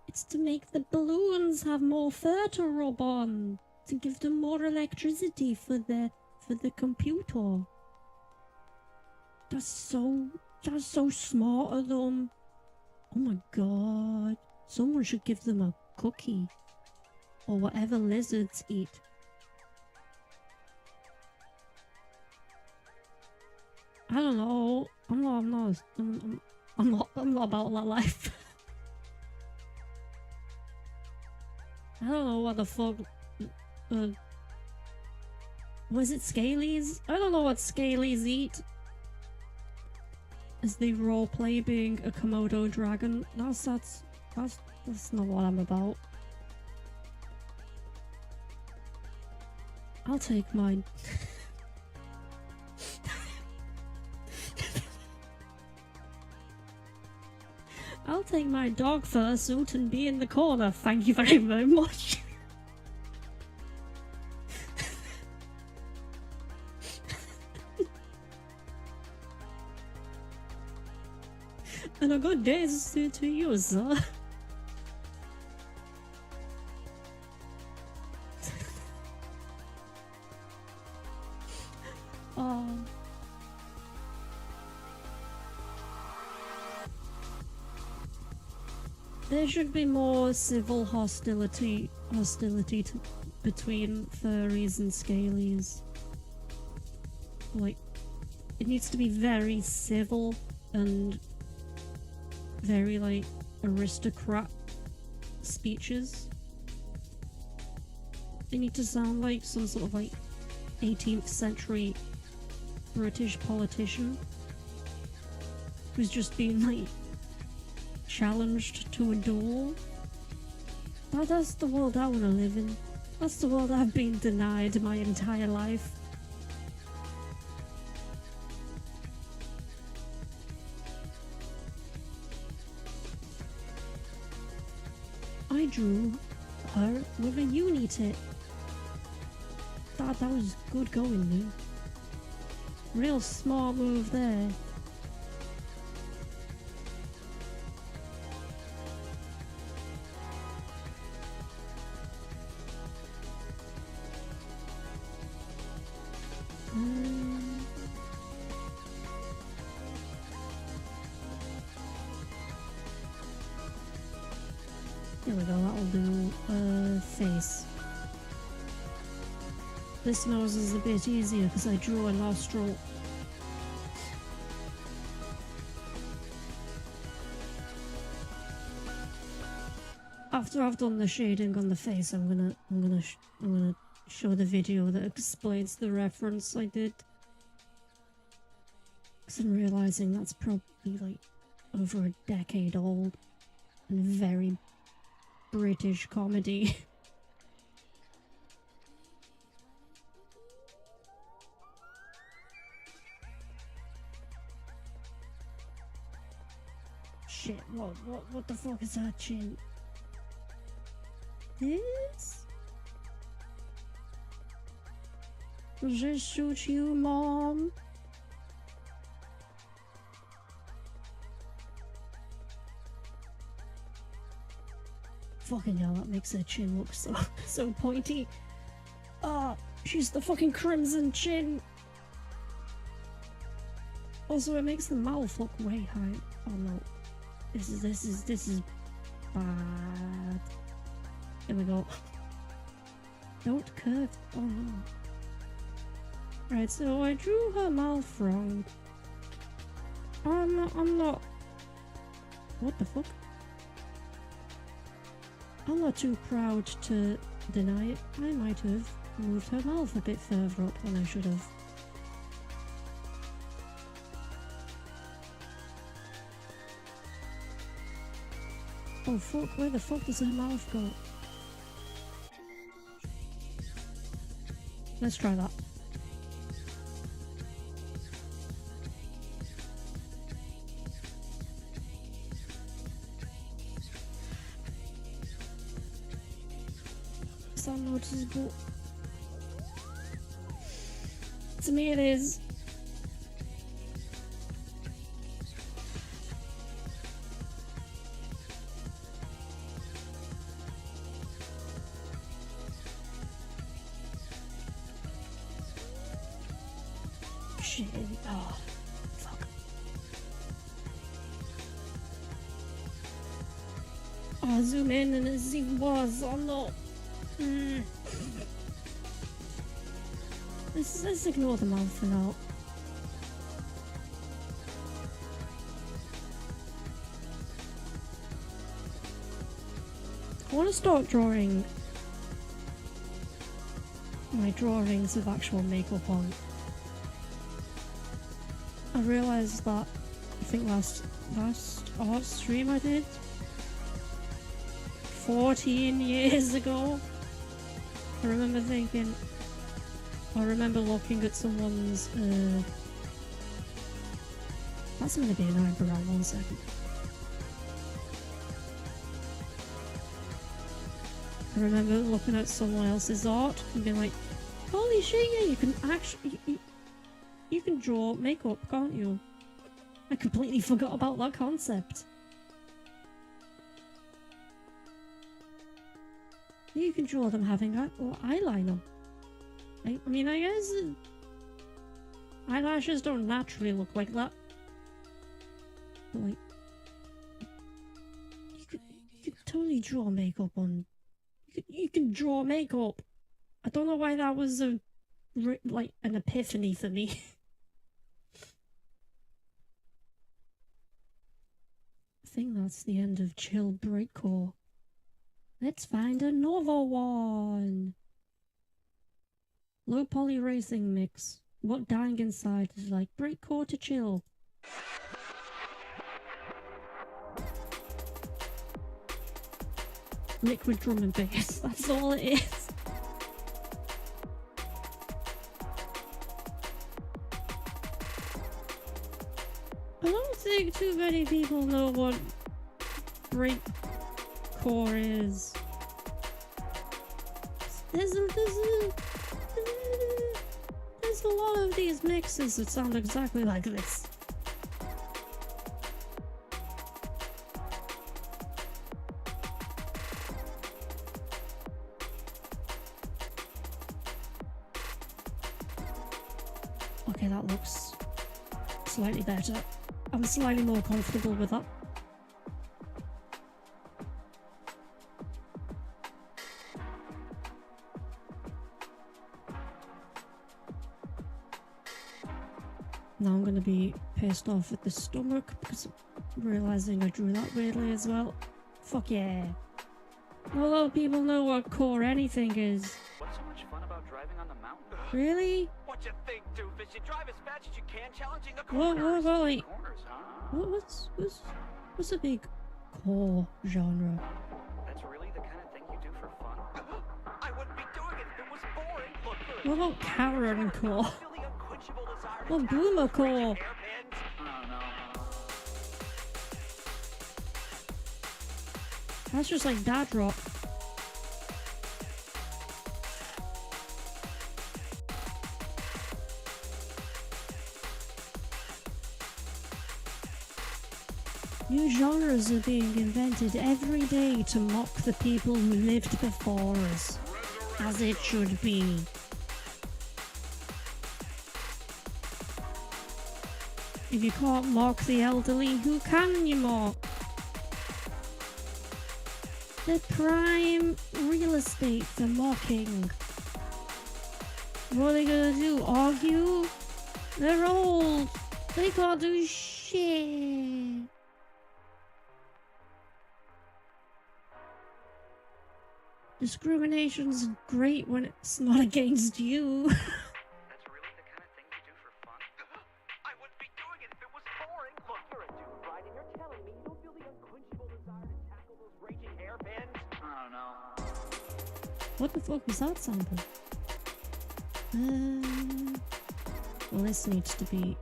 Speaker 1: It's to make the balloons have more fur to rub on, to give them more electricity for the computer. That's so smart of them. Oh my god. Someone should give them a cookie. Or whatever lizards eat. I don't know. I'm not about that life. I don't know what the fuck. Was it scalies? I don't know what scalies eat. As they roleplay being a Komodo dragon. That's not what I'm about. I'll take mine. I'll take my dog fursuit and be in the corner, thank you very, very much. And a good day to you, sir. There should be more civil hostility between furries and scalies. Like, it needs to be very civil and very, like, aristocrat speeches. They need to sound like some sort of, like, 18th century British politician who's just been, like, challenged to a duel. That's the world I want to live in. That's the world I've been denied my entire life. I drew her with a uni-tit. God, that was good going, dude. Real smart move there. There we go, that'll do. Face. This nose is a bit easier because I drew a nostril. After I've done the shading on the face, I'm gonna show the video that explains the reference I did. Because I'm realizing that's probably like over a decade old and very British comedy. Shit, what the fuck is that chin? This? Does this suit you, Mom? Fucking hell, that makes her chin look so pointy. Ah, she's the fucking crimson chin. Also, it makes the mouth look way high. Oh no, this is bad. Here we go. Don't curve. Oh no. Right, so I drew her mouth wrong. I'm not. What the fuck? I'm not too proud to deny it. I might have moved her mouth a bit further up than I should have. Oh fuck, where the fuck does her mouth go? Let's try that. Is that noticeable? To me it is. Shit. Oh, fuck. Oh, zoom in and it was. Oh no. Let's ignore the mouth for now. I want to start drawing my drawings with actual makeup on. I realised that I think last art stream I did 14 years ago. I remember looking at someone's that's gonna be an eyebrow, 1 second. I remember looking at someone else's art and being like, holy shit, yeah, you can actually you can draw makeup, can't you? I completely forgot about that concept. You can draw them having eyeliner. I mean, I guess eyelashes don't naturally look like that. But like, you could totally draw makeup on. You can draw makeup. I don't know why that was like an epiphany for me. I think that's the end of Chill Breakcore. Let's find another one. Low poly racing mix. What Dying Inside is like breakcore to chill. Liquid drum and bass. That's all it is. I don't think too many people know what breakcore is. There's a all of these mixes that sound exactly like this. Okay, that looks slightly better. I'm slightly more comfortable with that. Now I'm gonna be pissed off at the stomach because I'm realizing I drew that weirdly as well. Fuck yeah. Not a lot of people know what core anything is.
Speaker 2: What's so much fun about driving on the mountain?
Speaker 1: Really?
Speaker 3: What you think, doofus? You drive as fast as you can, challenging the
Speaker 1: What,
Speaker 3: corners.
Speaker 1: wait.
Speaker 2: Corners, huh?
Speaker 1: What's a big core genre?
Speaker 2: That's really the kind of thing you do for fun?
Speaker 3: I wouldn't be doing it if it was boring. Look,
Speaker 1: What about Karen core?
Speaker 3: feel the unquenchable desire to
Speaker 1: What
Speaker 3: tackle
Speaker 1: Boomer
Speaker 3: those raging
Speaker 1: core?
Speaker 3: hairpins.
Speaker 2: I don't know.
Speaker 1: That's just like dad rock. New genres are being invented every day to mock the people who lived before us, as it should be. If you can't mock the elderly, who can you mock? They're prime real estate for mocking. What are they gonna do? Argue? They're old. They can't do shit. Discrimination's great when it's not against you.
Speaker 2: That's really the kind of thing you do for fun?
Speaker 3: I wouldn't be doing it if it was boring. Look, you're a dude, right? And you're telling me you don't feel the unquenchable desire to tackle those raging hairpins?
Speaker 2: I don't know.
Speaker 1: What the fuck was that sample? Well, this needs to be.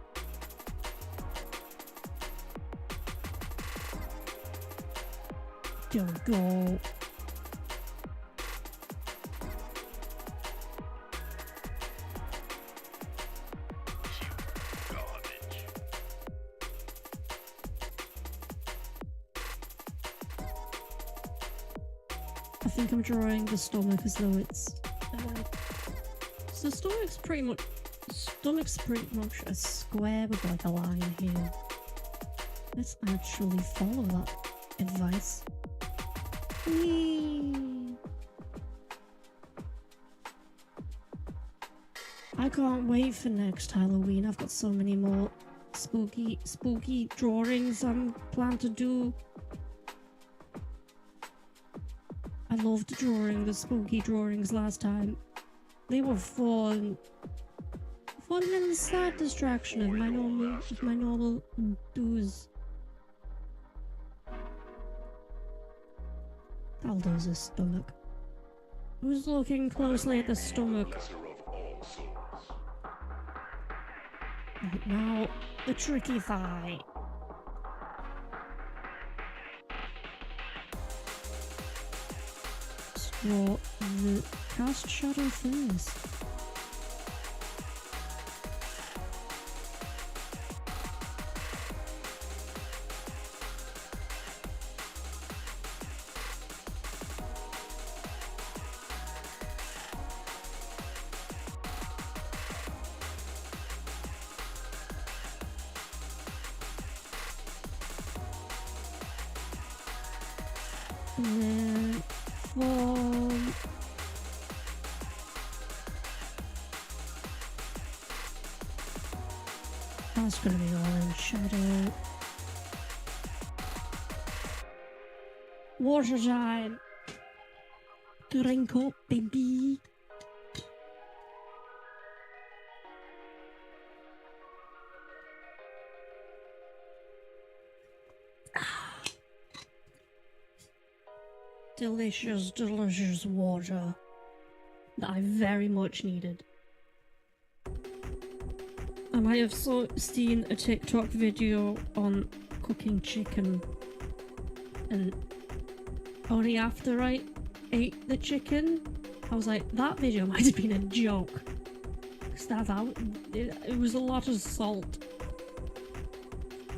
Speaker 1: There we go. I think I'm drawing the stomach as though it's. So stomach's pretty much a square with like a line here. Let's actually follow that advice. Whee! I can't wait for next Halloween. I've got so many more spooky drawings I'm planning to do. I loved drawing the spooky drawings last time. They were fun. Fun little side distraction of my normal do's. That'll do the stomach. Who's looking closely at the stomach? Right now, the tricky thigh. Draw the cast shadow first. And then form. That's gonna be all in shadow. Water time. Drink up, baby. Delicious, delicious water that I very much needed. I might have seen a TikTok video on cooking chicken, and only after I ate the chicken, I was like, that video might have been a joke. It was a lot of salt.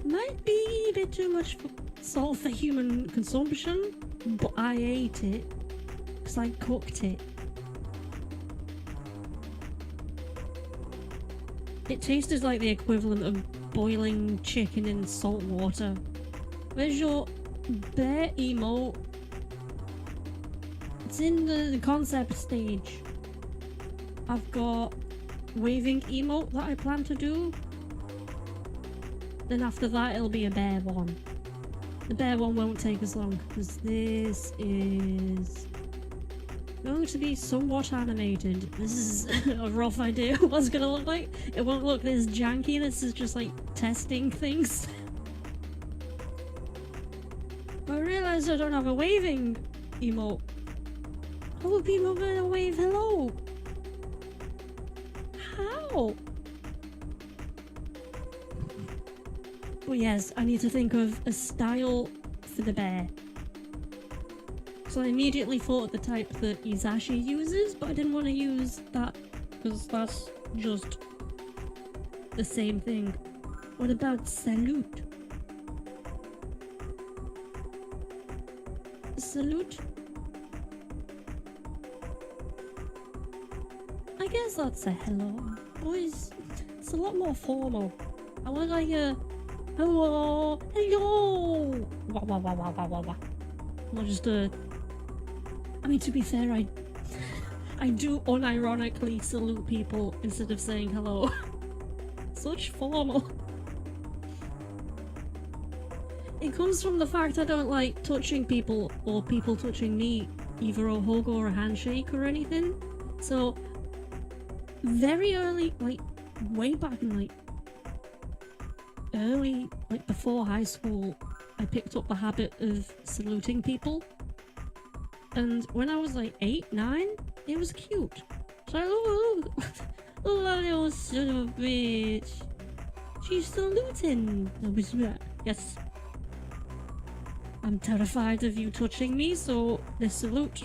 Speaker 1: Might be a bit too much salt for human consumption, but I ate it because I cooked it. It tasted like the equivalent of boiling chicken in salt water. Where's your bear emote? It's in the concept stage. I've got waving emote that I plan to do. Then after that it'll be a bear one. The bear one won't take as long because this is going to be somewhat animated. This is a rough idea of what it's gonna look like. It won't look this janky. This is just like testing things. I realized I don't have a waving emote. How are people gonna wave hello? How? But yes, I need to think of a style for the bear. So I immediately thought of the type that Izashi uses, but I didn't want to use that because that's just the same thing. What about salute? Salute? I guess that's a hello. Boys, it's a lot more formal. I want like a hello, hello. Wah wah wah wah wah wah wah. Not just a. I mean, to be fair, I do unironically salute people instead of saying hello. Such formal. It comes from the fact I don't like touching people or people touching me, either a hug or a handshake or anything. So, very early, like, way back in, like, early, like, before high school, I picked up the habit of saluting people. And when I was, like, 8, 9, it was cute. So, look, look, that little son of a bitch. She's saluting. Yes. I'm terrified of you touching me, so the salute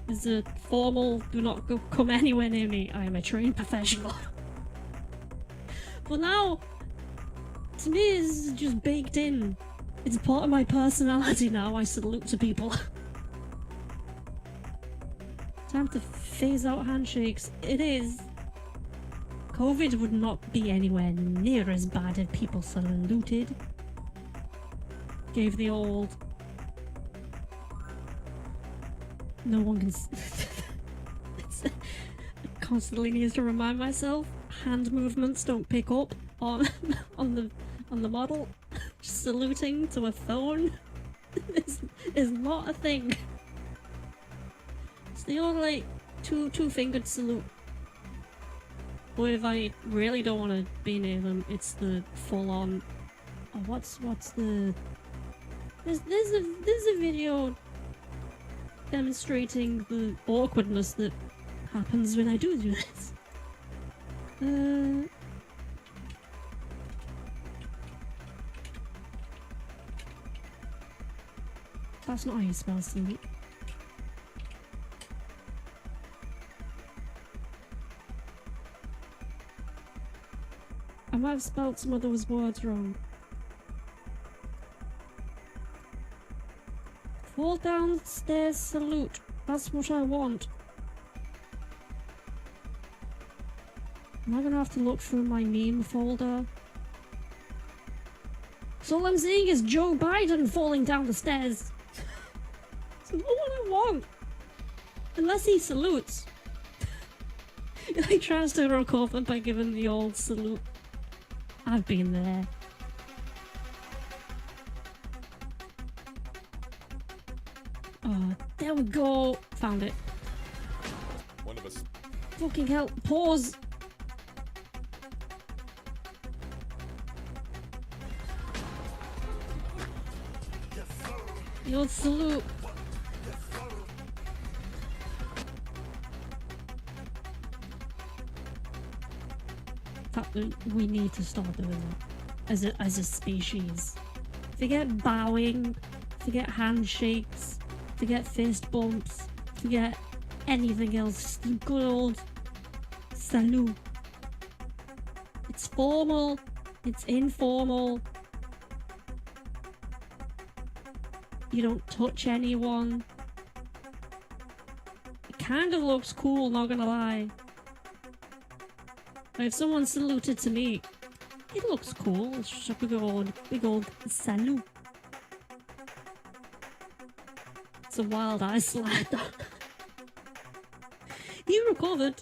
Speaker 1: is a formal, do not come anywhere near me. I am a trained professional. But now, to me, it's just baked in. It's part of my personality now, I salute to people. Time to phase out handshakes. It is. COVID would not be anywhere near as bad if people saluted. Gave the old... No one can... I constantly need to remind myself, hand movements don't pick up on the model. Saluting to a phone is not a thing. It's the old, like, two-fingered salute. But if I really don't want to be near them, it's the full-on... Oh, what's the... There's a video demonstrating the awkwardness that happens when I do this. That's not how you spell salute. I might have spelled some of those words wrong. Fall downstairs salute. That's what I want. Am I gonna have to look through my meme folder? So all I'm seeing is Joe Biden falling down the stairs. That's not what I want. Unless he salutes. He tries to recover by giving the old salute. I've been there. Oh, there we go. Found it.
Speaker 4: One of us.
Speaker 1: Fucking hell. Pause. The old salute. We need to stop doing that as a species. Forget bowing, forget handshakes, forget fist bumps, forget anything else. Just the good old salute. It's formal. It's informal. You don't touch anyone. It kind of looks cool, not gonna lie. Like, if someone saluted to me, it looks cool. It's just a big old salute. It's a wild eye slide. He recovered.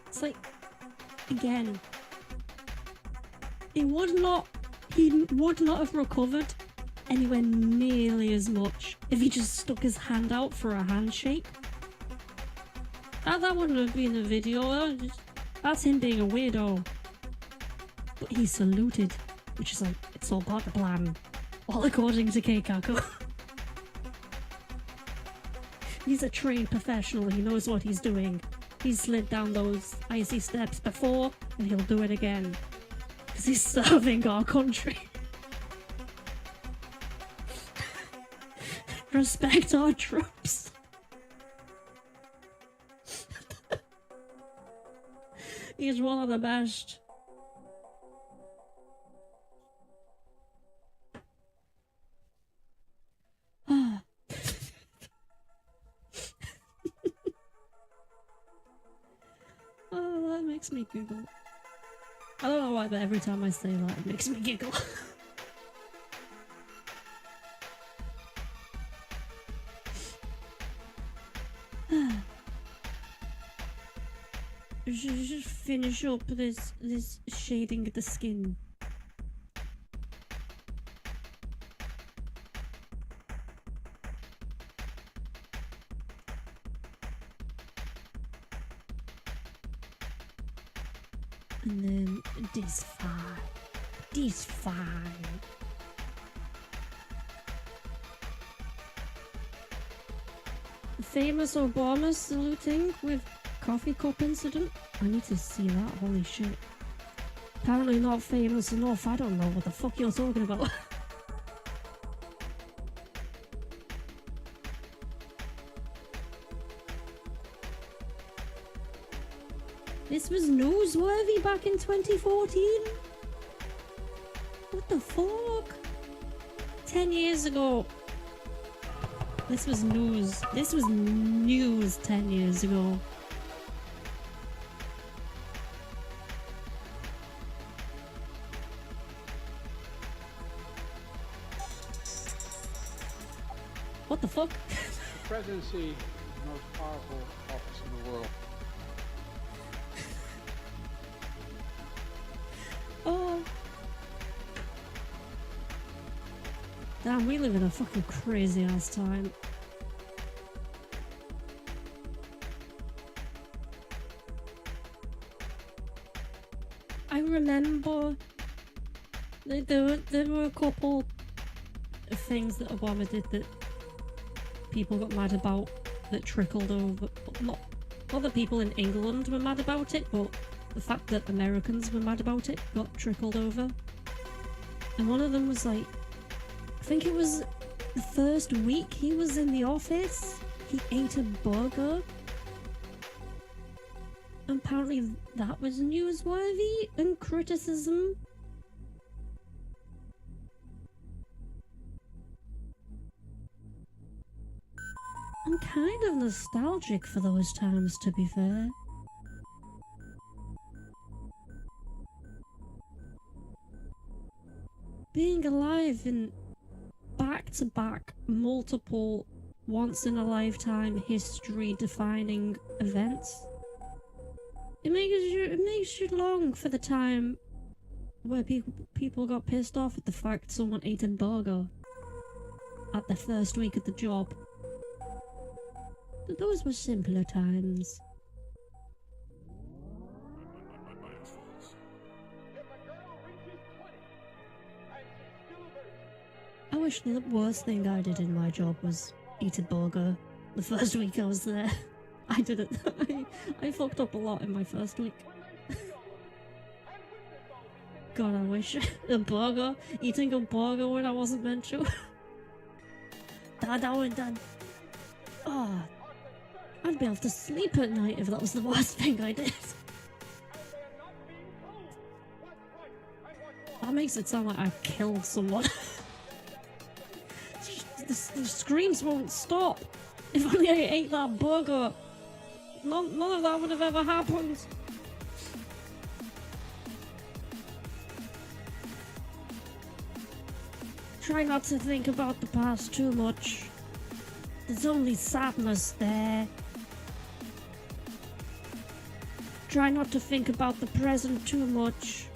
Speaker 1: It's like, again, he would not have recovered anywhere nearly as much if he just stuck his hand out for a handshake. That wouldn't have been a video. That's him being a weirdo. But he saluted, which is like, it's all part of the plan. All according to Keikaku. He's a trained professional, he knows what he's doing. He's slid down those icy steps before, and he'll do it again. Because he's serving our country. Respect our troops. He's one of the best. Oh, that makes me giggle. I don't know why, but every time I say that, it makes me giggle. We should just finish up this shading of the skin. And then this fine. Famous Obama saluting with coffee cup incident. I need to see that, holy shit. Apparently not famous enough, I don't know what the fuck you're talking about. This was newsworthy back in 2014? What the fuck? 10 years ago. This was news. This was news 10 years ago. What the fuck?
Speaker 5: The presidency is the most powerful office in the world.
Speaker 1: Oh. Damn, we live in a fucking crazy ass time. I remember there were a couple of things that Obama did that people got mad about that trickled over. Not that people in England were mad about it, but the fact that Americans were mad about it got trickled over. And one of them was like, I think it was the first week he was in the office, he ate a burger. And apparently that was newsworthy and criticism. I'm kind of nostalgic for those times, to be fair. Being alive in back-to-back multiple once-in-a-lifetime history-defining events, it makes you long for the time where people got pissed off at the fact someone ate a burger at the first week of the job. Those were simpler times. I wish the worst thing I did in my job was eat a burger the first week I was there. I didn't. I fucked up a lot in my first week. God, I wish. A burger? Eating a burger when I wasn't meant to? That would done. Oh, I'd be able to sleep at night if that was the worst thing I did. That makes it sound like I killed someone. The screams won't stop. If only I ate that burger. None of that would have ever happened. Try not to think about the past too much. There's only sadness there. Try not to think about the present too much.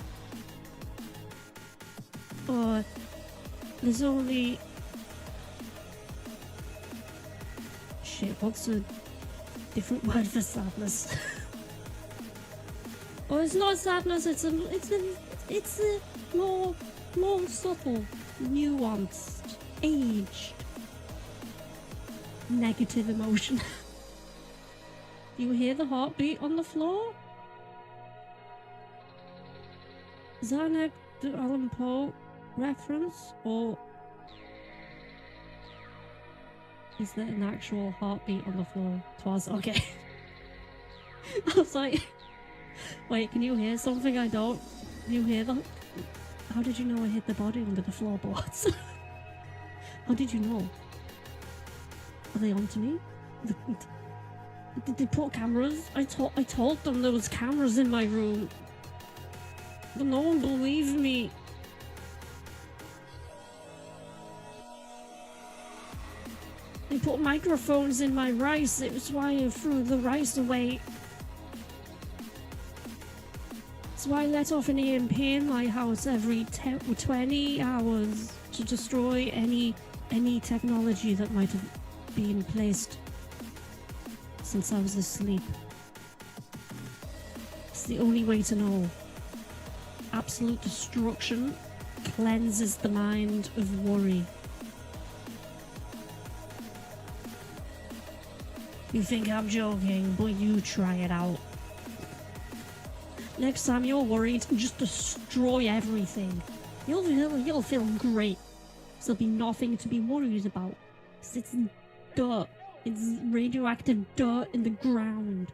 Speaker 1: Or there's only... Shit, what's a different word for sadness? Oh, it's not sadness, it's a more subtle, nuanced, aged, negative emotion. Do you hear the heartbeat on the floor? Is that an Edgar Allan Poe reference, or is there an actual heartbeat on the floor? Twas okay. I was like, wait, can you hear something I don't? Can you hear the... How did you know I hit the body under the floorboards? How did you know? Are they on to me? Did they put cameras? I told them there was cameras in my room. But no one believed me. They put microphones in my rice. It was why I threw the rice away. That's why I let off an EMP in my house every 20 hours to destroy any technology that might have been placed since I was asleep. It's the only way to know. Absolute destruction cleanses the mind of worry. You think I'm joking, but you try it out. Next time you're worried, just destroy everything. You'll feel great. There'll be nothing to be worried about. It's dirt. It's radioactive dirt in the ground.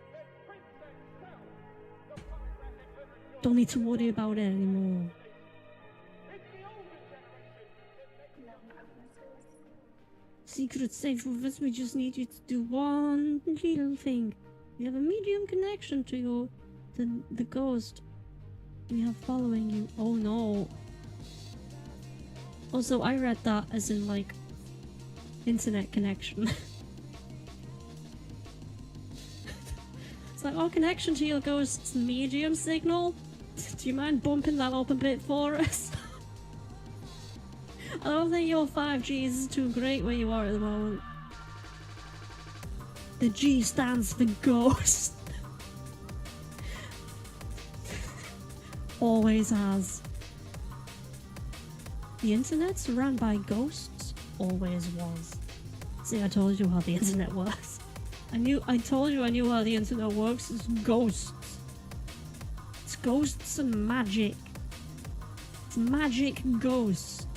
Speaker 1: Don't need to worry about it anymore. Secret safe with us, we just need you to do one little thing. You have a medium connection to the ghost we have following you. Oh no. Also, I read that as in like internet connection. It's like, oh, connection to your ghost's medium signal? Do you mind bumping that up a bit for us? I don't think your 5G is too great where you are at the moment. The G stands for ghost. Always has. The internet's run by ghosts? Always was. See, I told you how the internet works. I told you I knew how the internet works. It's ghosts. It's ghosts and magic. It's magic ghosts.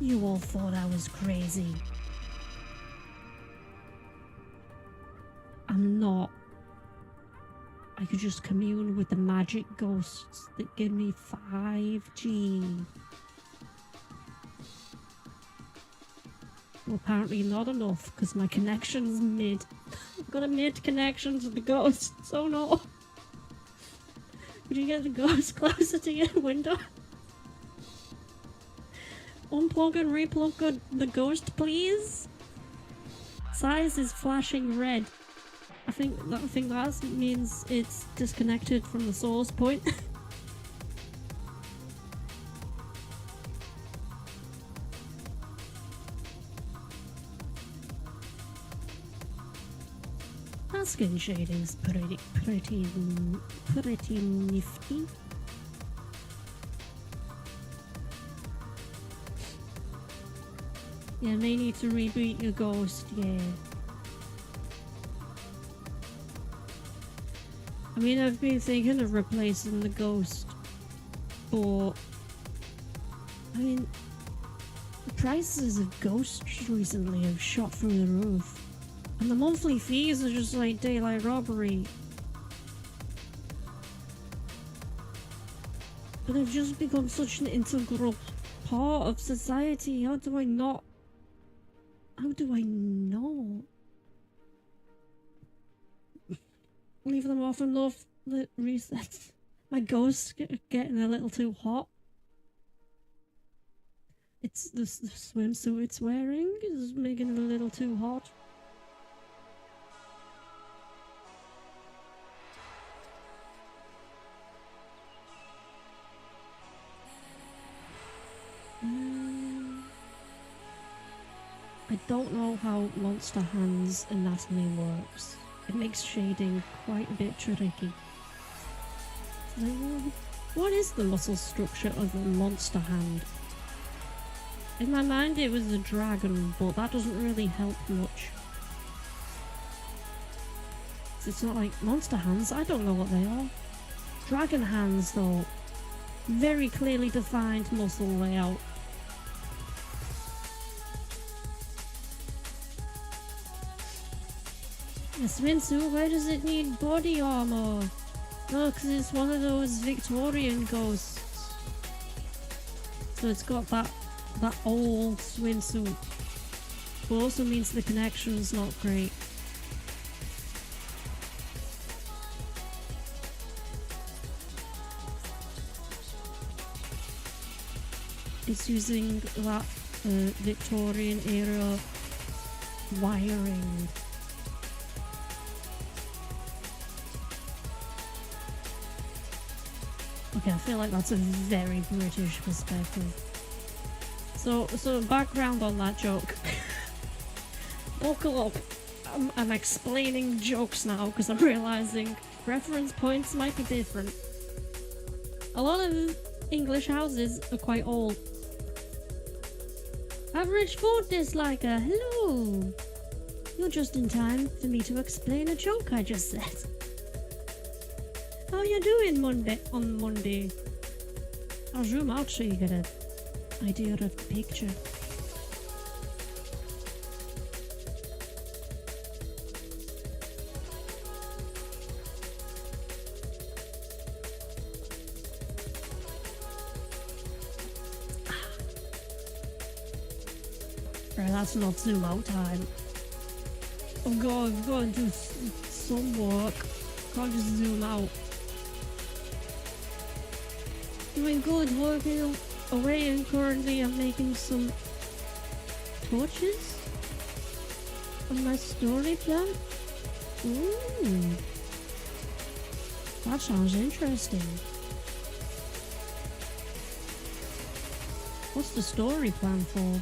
Speaker 1: You all thought I was crazy. I'm not. I could just commune with the magic ghosts that give me 5G. Well, apparently not enough, because my connection's mid. I've got a mid connection to the ghosts. Oh no. Could you get the ghost closer to your window? Unplug and replug the ghost, please. Size is flashing red. I think that means it's disconnected from the source point. That skin shading's pretty nifty. Yeah, may need to reboot your ghost, yeah. I mean, I've been thinking of replacing the ghost, but I mean, the prices of ghosts recently have shot through the roof, and the monthly fees are just like daylight robbery. But I've just become such an integral part of society. How do I not? How do I know? Leave them off and love the resets. My ghost's getting a little too hot. It's the swimsuit it's wearing is making it a little too hot. I don't know how Monster Hand's anatomy works. It makes shading quite a bit tricky. What is the muscle structure of a Monster Hand? In my mind it was a dragon, but that doesn't really help much. It's not like Monster Hands, I don't know what they are. Dragon Hands though, very clearly defined muscle layout. A swimsuit, why does it need body armor? No, because it's one of those Victorian ghosts. So it's got that old swimsuit. But also means the connection's not great. It's using that Victorian era wiring. Okay, I feel like that's a very British perspective. So background on that joke. Buckle up. I'm explaining jokes now because I'm realizing reference points might be different. A lot of English houses are quite old. Average food disliker, hello! You're just in time for me to explain a joke I just said. How you doing on Monday? I'll zoom out so you get an idea of the picture. Right, that's not zoom out time. I've got to do some work. Can't just zoom out. Doing good, working away, and currently I'm making some torches on my story plan. Ooh, that sounds interesting. What's the story plan for?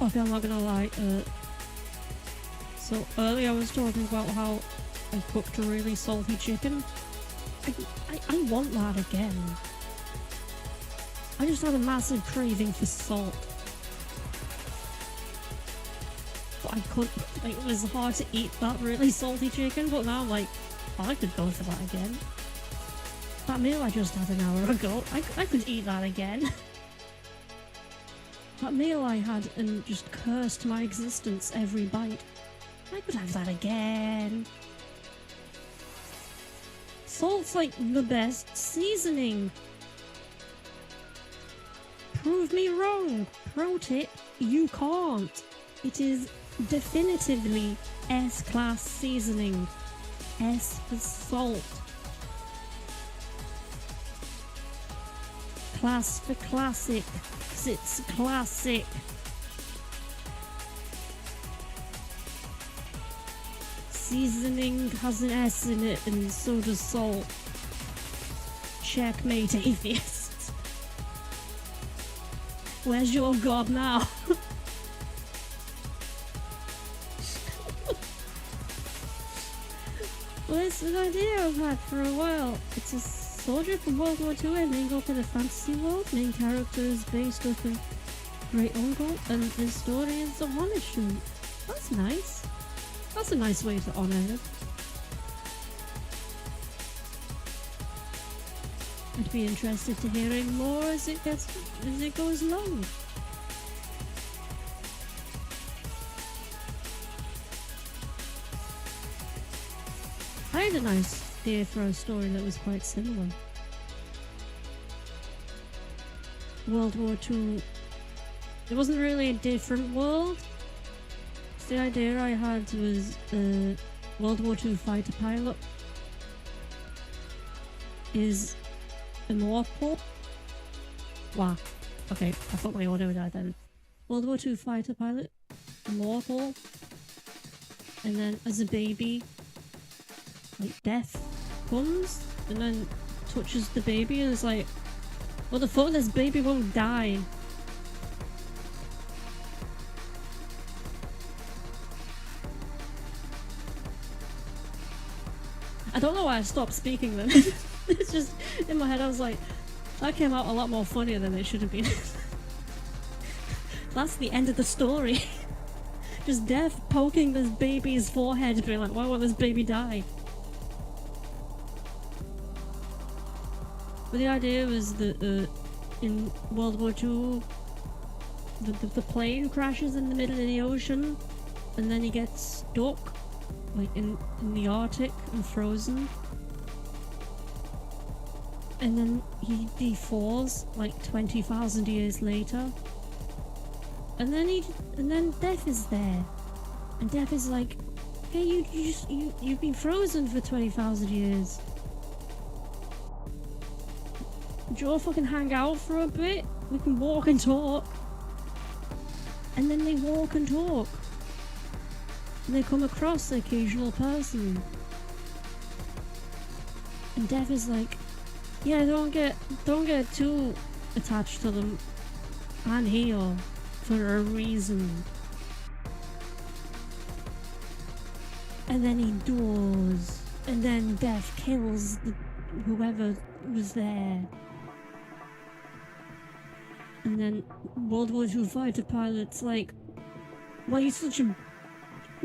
Speaker 1: Okay, I'm not gonna lie, so earlier I was talking about how I cooked a really salty chicken. I want that again. I just had a massive craving for salt. But I couldn't, like, it was hard to eat that really salty chicken, but now I'm like, oh, I could go for that again. That meal I just had an hour ago, I could eat that again. That meal I had and just cursed my existence every bite. I could have that again. Salt's like the best seasoning. Prove me wrong. Pro tip, you can't. It is definitively S-class seasoning. S for salt. Class for classic. It's classic. Seasoning has an S in it, and so does salt. Checkmate, atheist. Where's your god now? Well, it's an idea I've had for a while. It's a soldier from World War II ending up in a fantasy world. Main character is based off a great uncle, and the story is a honor shoot. That's nice. That's a nice way to honor him. I'd be interested to hearing more as it goes along. I had a nice idea for a story that was quite similar. World War II. It wasn't really a different world. The idea I had was World War II fighter pilot is immortal. Wow. Okay, I thought my audio died then. World War II fighter pilot, immortal, and then as a baby, like death comes and then touches the baby and it's like, what the fuck, this baby won't die. I don't know why I stopped speaking then. It's just, in my head I was like, that came out a lot more funnier than it should have been. That's the end of the story. Just death poking this baby's forehead, being like, why won't this baby die? But the idea was that in World War II, the plane crashes in the middle of the ocean, and then he gets stuck, like in the Arctic and frozen. And then he defalls like 20,000 years later. And then Death is there. And Death is like, hey, you've been frozen for 20,000 years. Do you all fucking hang out for a bit? We can walk and talk. And then they walk and talk. And they come across the occasional person. And Death is like, yeah, don't get too attached to them. I'm here for a reason. And then he does. And then Death kills whoever was there. And then World War II fighter pilot's like, why are you such a...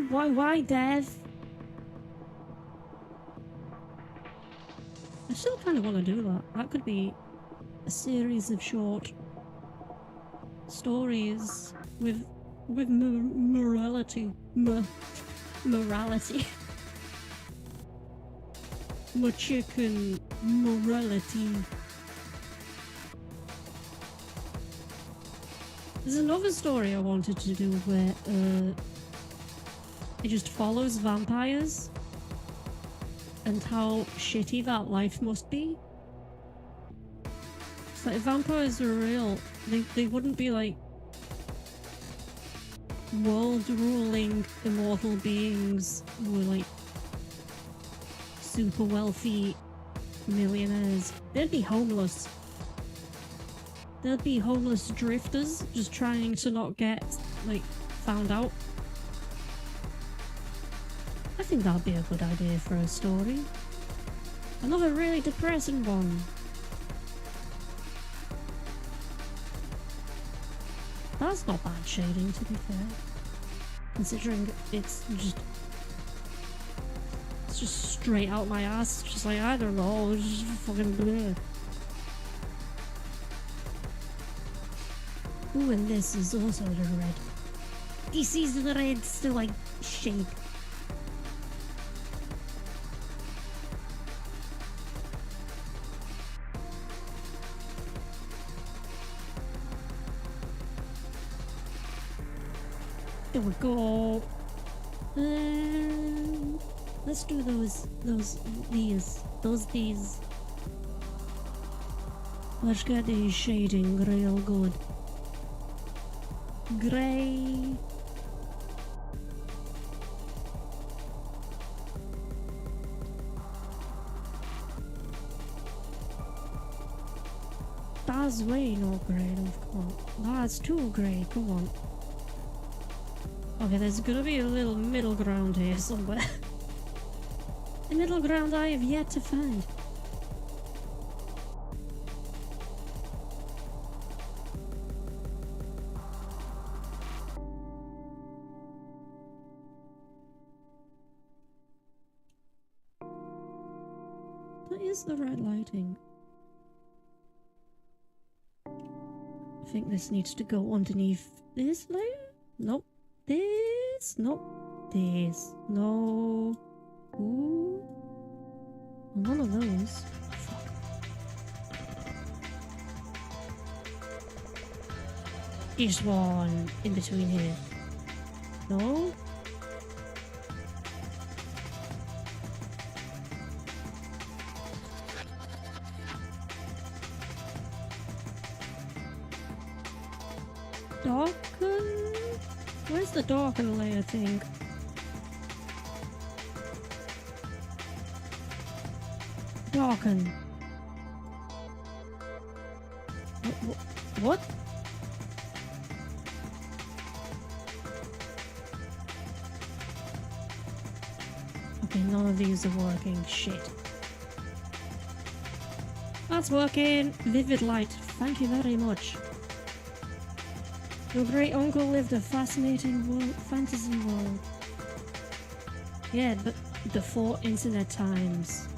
Speaker 1: Why Death? I still kind of want to do that. That could be a series of short stories with morality. Morality. My chicken morality. There's another story I wanted to do where it just follows vampires and how shitty that life must be. It's like if vampires were real, they wouldn't be like world-ruling immortal beings who are like super wealthy millionaires. They'd be homeless. They'd be homeless drifters just trying to not get like found out. I think that'd be a good idea for a story. Another really depressing one. That's not bad shading, to be fair. Considering it's just straight out my ass. Just like, I don't know, it's just fucking bleh. Ooh, and this is also the red. He sees the red still like shade. There we go. Let's do these. Let's get these shading real good. Grey. That's way not grey, come on. That's too grey, come on. Okay, there's gonna be a little middle ground here somewhere. A middle ground I have yet to find. What is the red lighting? I think this needs to go underneath this layer? Nope. This? Nope. This. No. Ooh. None of those. Fuck. This one in between here. No? Darken? Where's the darken layer thing? Darken. What? Okay, none of these are working. Shit. That's working! Vivid light. Thank you very much. Your great uncle lived a fascinating fantasy world. Yeah, but before internet times.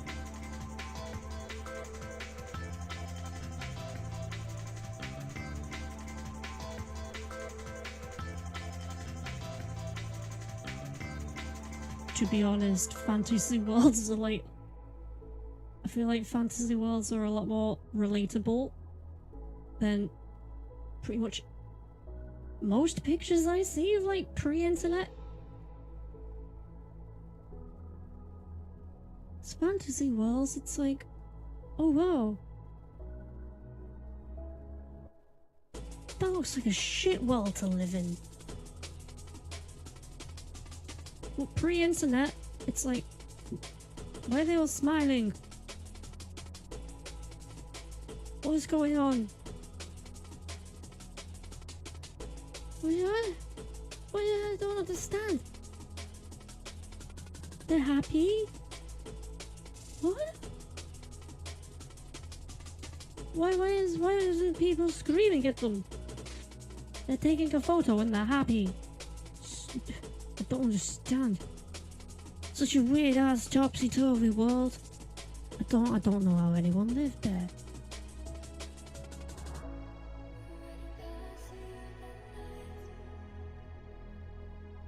Speaker 1: To be honest, fantasy worlds are like... I feel like fantasy worlds are a lot more relatable than pretty much most pictures I see of like pre-internet. It's fantasy worlds, it's like, oh wow. That looks like a shit world to live in. Well, pre-internet, it's like, why are they all smiling? What is going on? What? I don't understand. They're happy? What? Why isn't people screaming at them? They're taking a photo and they're happy. I don't understand. Such a weird ass topsy-turvy world. I don't know how anyone lived there.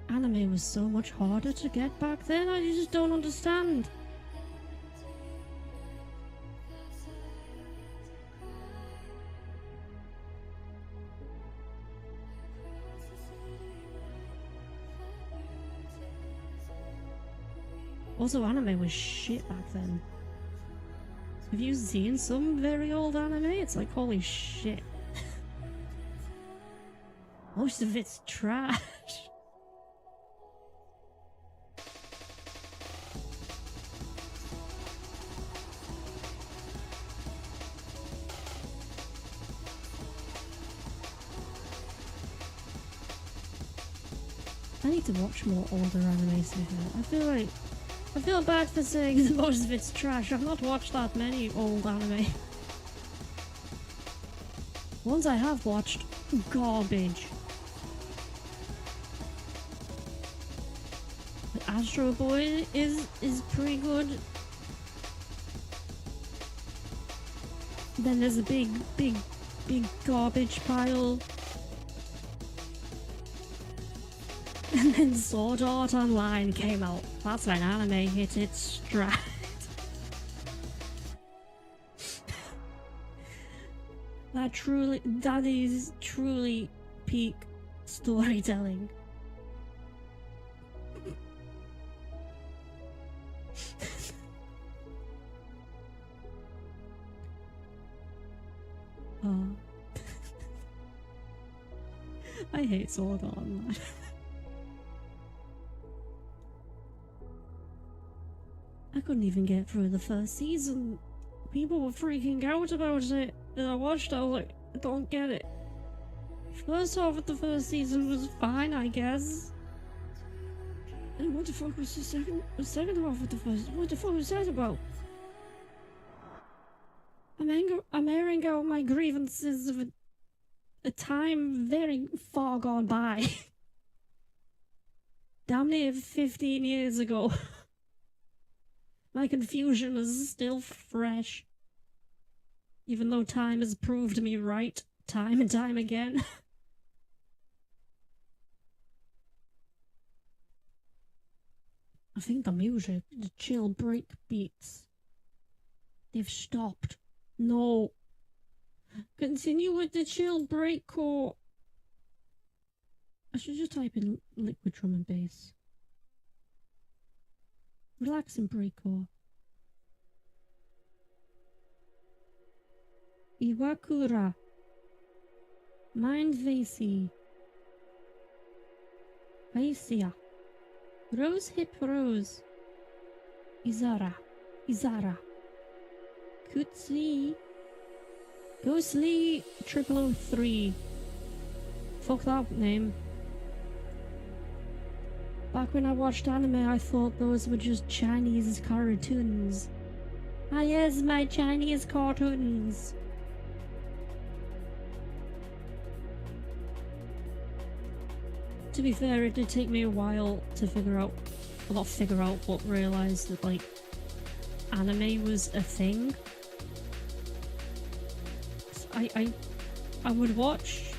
Speaker 1: Anime was so much harder to get back then, I just don't understand. Also, anime was shit back then. Have you seen some very old anime? It's like, holy shit. Most of it's trash. I need to watch more older anime stuff. I feel bad for saying that most of it's trash. I've not watched that many old anime. Ones I have watched, garbage. But Astro Boy is pretty good. Then there's a big garbage pile. And then Sword Art Online came out. That's when anime hit its stride. That is truly peak storytelling. I hate Sword Art Online. I couldn't even get through the first season. People were freaking out about it, and I watched it, I was like, I don't get it. First half of the first season was fine, I guess. And what the fuck was the second half of the first? What the fuck was that about? I'm airing out my grievances of a time very far gone by. Damn near 15 years ago. My confusion is still fresh. Even though time has proved me right time and time again. I think the music, the chill break beats, they've stopped. No. Continue with the chill breakcore. I should just type in liquid drum and bass. Relaxing breakcore. Iwakura. Mind Vasi. Vaisia. Rose Hip Rose. Izara. Izara. Kutsi. Ghostly 003. Fuck that name. Back when I watched anime, I thought those were just Chinese cartoons. Ah yes, my Chinese cartoons. To be fair, it did take me a while to figure out, well, not figure out, but realise that, like, anime was a thing. I would watch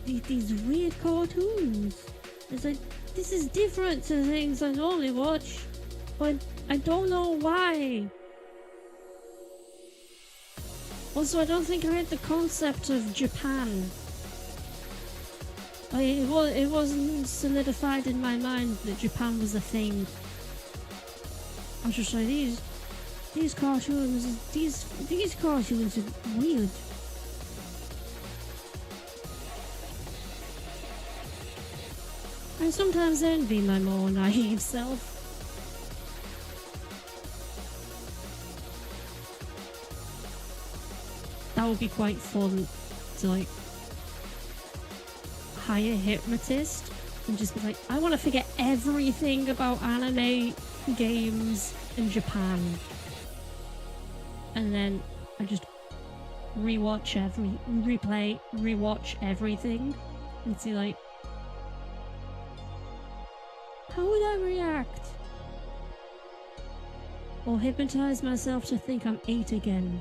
Speaker 1: these weird cartoons. It's like, this is different to things I normally watch, but I don't know why. Also, I don't think I had the concept of Japan. It wasn't solidified in my mind that Japan was a thing. I was just like, these cartoons, these cartoons are weird. I sometimes envy my more naive self. That would be quite fun to, like, hire a hypnotist and just be like, I want to forget everything about anime, games, and Japan. And then I just rewatch everything and see, like, how would I react? Or hypnotize myself to think I'm 8 again.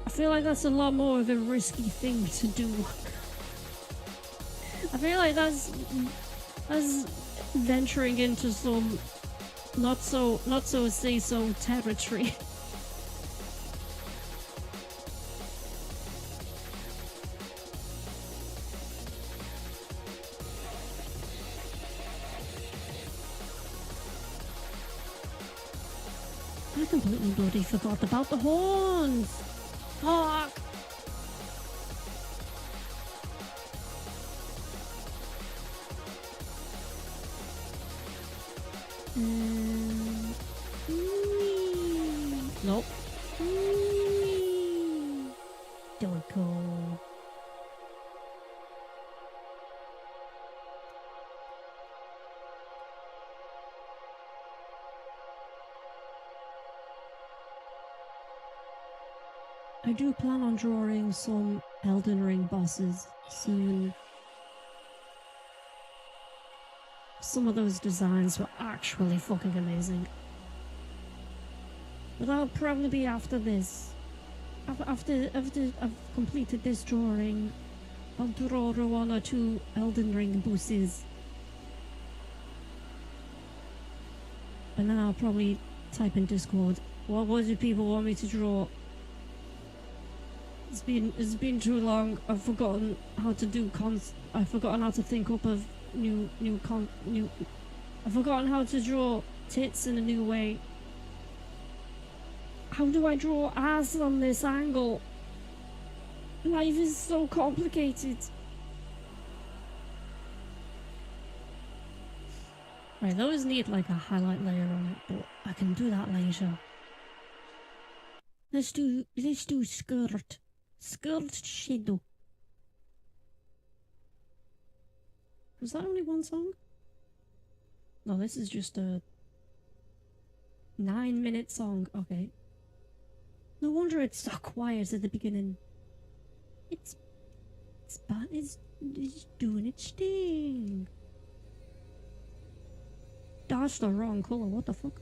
Speaker 1: I feel like that's a lot more of a risky thing to do. I feel like that's venturing into some not so say so territory. I completely bloody forgot about the horns. Fuck. Nope. Don't go. I do plan on drawing some Elden Ring bosses soon. Some of those designs were actually fucking amazing. But that'll probably be after this. After I've completed this drawing, I'll draw 1 or 2 Elden Ring bosses. And then I'll probably type in Discord, what do people want me to draw? It's been too long. I've forgotten how to do I've forgotten how to think up of I've forgotten how to draw tits in a new way. How do I draw ass on this angle? Life is so complicated. Right, those need like a highlight layer on it, but I can do that later. Let's do skirt. Skirt shadow. Was that only one song? No, this is just a 9-minute song. Okay. No wonder it's so quiet at the beginning. It's doing its thing. That's the wrong color. What the fuck?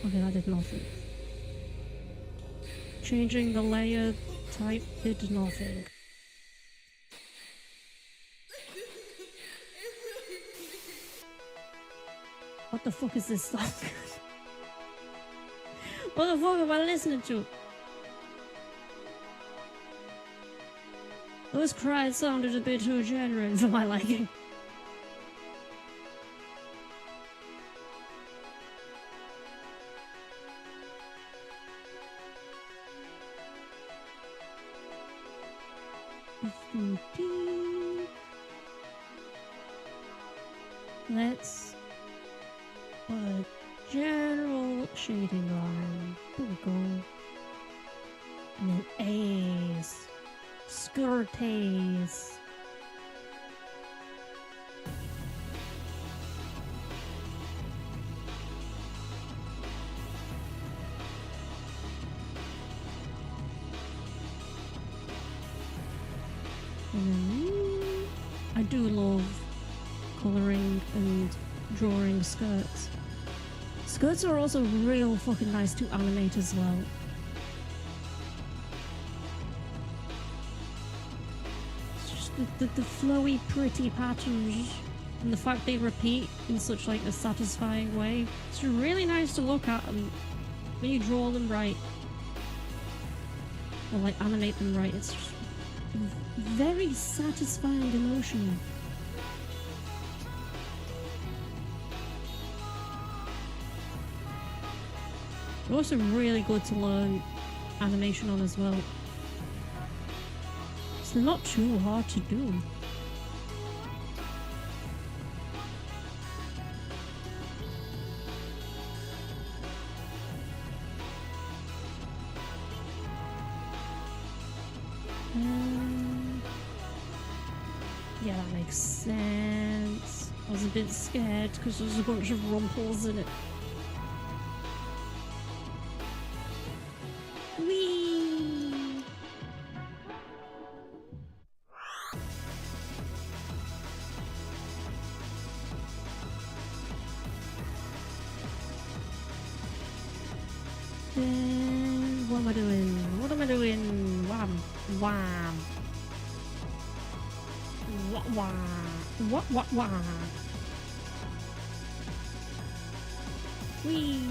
Speaker 1: Okay, that did nothing. Changing the layer type did nothing. What the fuck is this song? What the fuck am I listening to? Those cries sounded a bit too genuine for my liking. Let's put general shading on. There we go. And then A's. Skirtays. I do love colouring and drawing skirts. Skirts are also real fucking nice to animate as well. It's just the flowy, pretty patterns and the fact they repeat in such like a satisfying way. It's really nice to look at and when you draw them right or like animate them right. It's just very satisfying emotion. It's also really good to learn animation on as well. It's not too hard to do. Yeah, that makes sense. I was a bit scared because there's a bunch of rumples in it. Whee! Then what am I doing? What am I doing? Wham! Wham! Wah wah! Wah wah wah! Whee!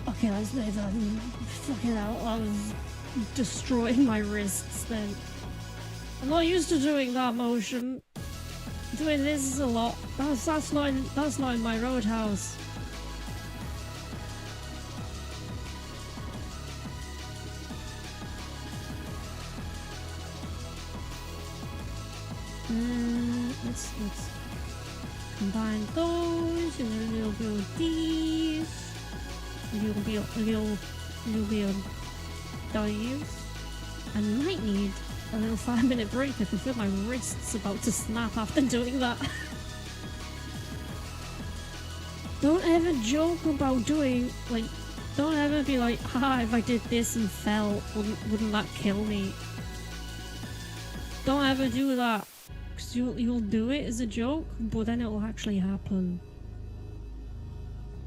Speaker 1: Okay, that's nice. Fucking hell, I was destroying my wrists then. I'm not used to doing that motion. Doing this is a lot. That's not in my roadhouse. Let's combine those and then a little bit of these. A little bit of those. I might need a little 5-minute break. I can feel my wrists about to snap after doing that. Don't ever joke about doing, like, don't ever be like, haha, if I did this and fell, wouldn't that kill me? Don't ever do that. Because you'll do it as a joke, but then it'll actually happen.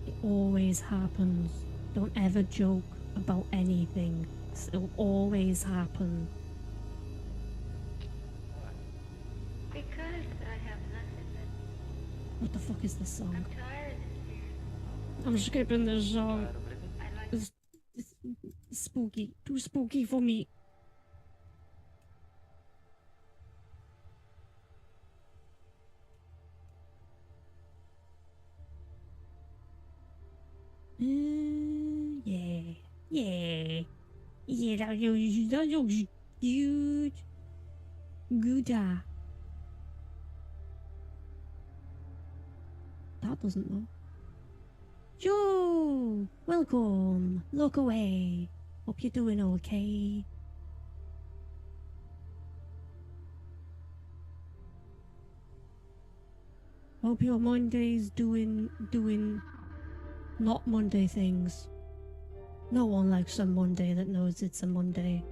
Speaker 1: It always happens. Don't ever joke about anything. It'll always happen.
Speaker 6: Because I have nothing but
Speaker 1: What the fuck is this song?
Speaker 6: I'm tired of here.
Speaker 1: I'm skipping this song.
Speaker 6: I like
Speaker 1: It's spooky. Too spooky for me. Yeah. Yeah. Yeah, that looks good. Gooda. That doesn't know. Joe! Welcome! Look away. Hope you're doing okay. Hope your Monday's doing not Monday things. No one likes a Monday that knows it's a Monday.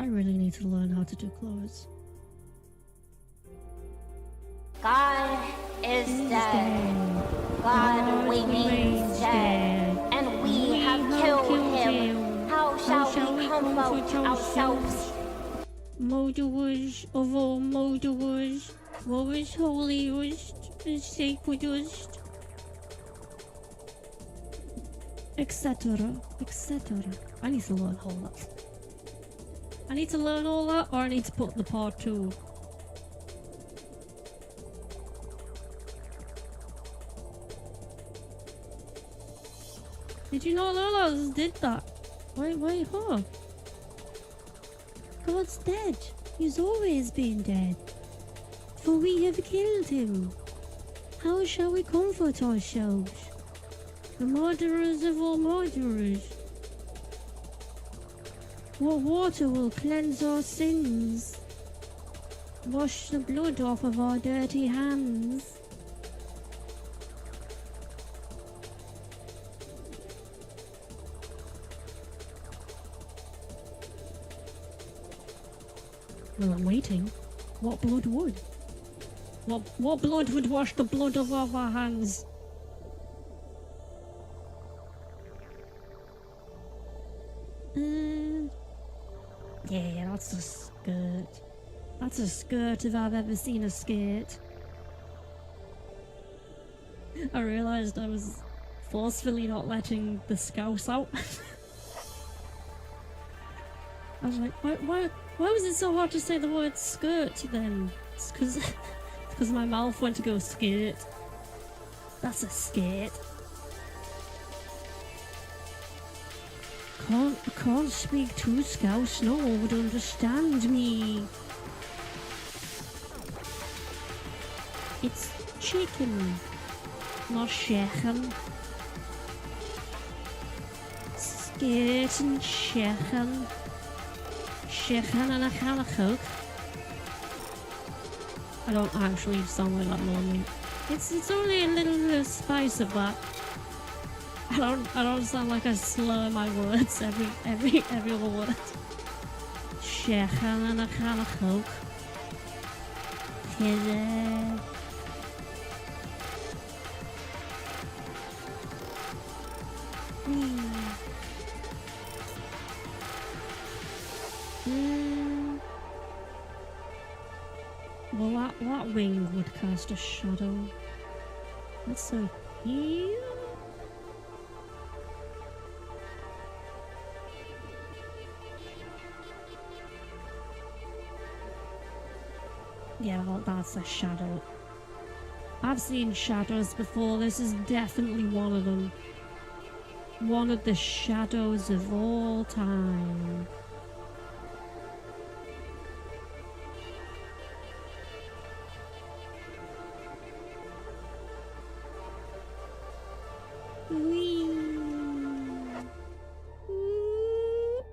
Speaker 1: I really need to learn how to do clothes.
Speaker 7: God is dead. God remains dead. And we have killed him. How shall we comfort ourselves?
Speaker 1: Murderers of all murderers, what is holiest and sacredest, etc., etc. I need to learn all that. I need to learn all that, or I need to put the part 2. Did you not know that I just did that? Wait, huh? God's dead. He's always been dead. For we have killed him. How shall we comfort ourselves? The murderers of all murderers. What water will cleanse our sins? Wash the blood off of our dirty hands. Well, I'm waiting. What blood would? What blood would wash the blood off of our hands? Yeah, that's a skirt. That's a skirt if I've ever seen a skirt. I realised I was forcefully not letting the scouse out. I was like, why was it so hard to say the word skirt then? It's because my mouth went to go skirt. That's a skirt. Can't speak to Scouse, no one would understand me. It's chicken, not chicken. Skirt and chicken. Chicken and a can of Coke. I don't actually sound like that normally. It's only a little spice of that. I don't sound like I slur my words every other word. Chicken and a can of Coke. Hello. Well, that wing would cast a shadow. Let's so here. Yeah, well, that's a shadow. I've seen shadows before. This is definitely one of them. One of the shadows of all time. Whee! Ooh.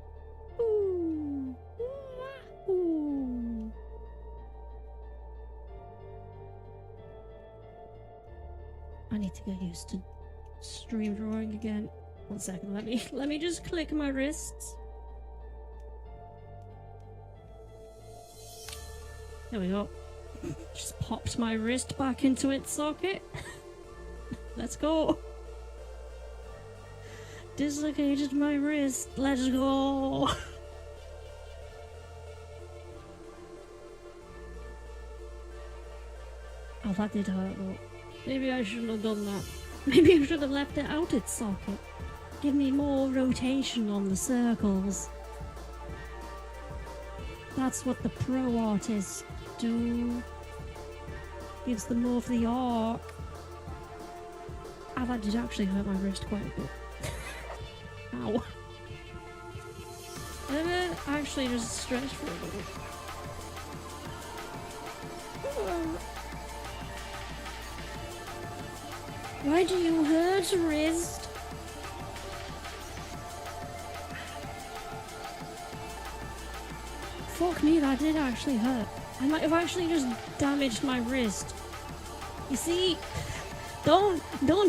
Speaker 1: Ooh. I need to get used to stream drawing again. 1 second, let me just click my wrists. There we go. Just popped my wrist back into its socket. Let's go. Dislocated my wrist. Let's go. Oh, that did hurt though. Maybe I shouldn't have done that. Maybe I should have left it out its socket. Give me more rotation on the circles. That's what the pro artists do. Gives them more of the arc. Ah, that did actually hurt my wrist quite a bit. Ow. Let me actually just stretch for a bit. Why do you hurt, wrist? Fuck me, that did actually hurt. I might have actually just damaged my wrist. You see, don't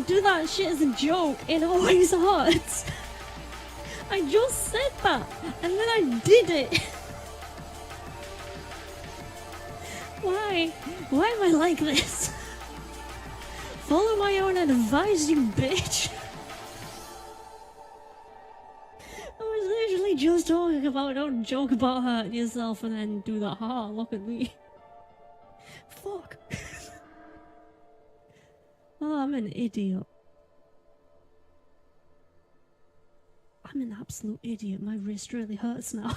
Speaker 1: do that shit as a joke. It always hurts. I just said that, and then I did it. Why? Why am I like this? Follow my own advice, you bitch. I was literally just talking about don't joke about hurting yourself and then do that. Ha, look at me. Fuck. Oh, I'm an idiot. I'm an absolute idiot. My wrist really hurts now.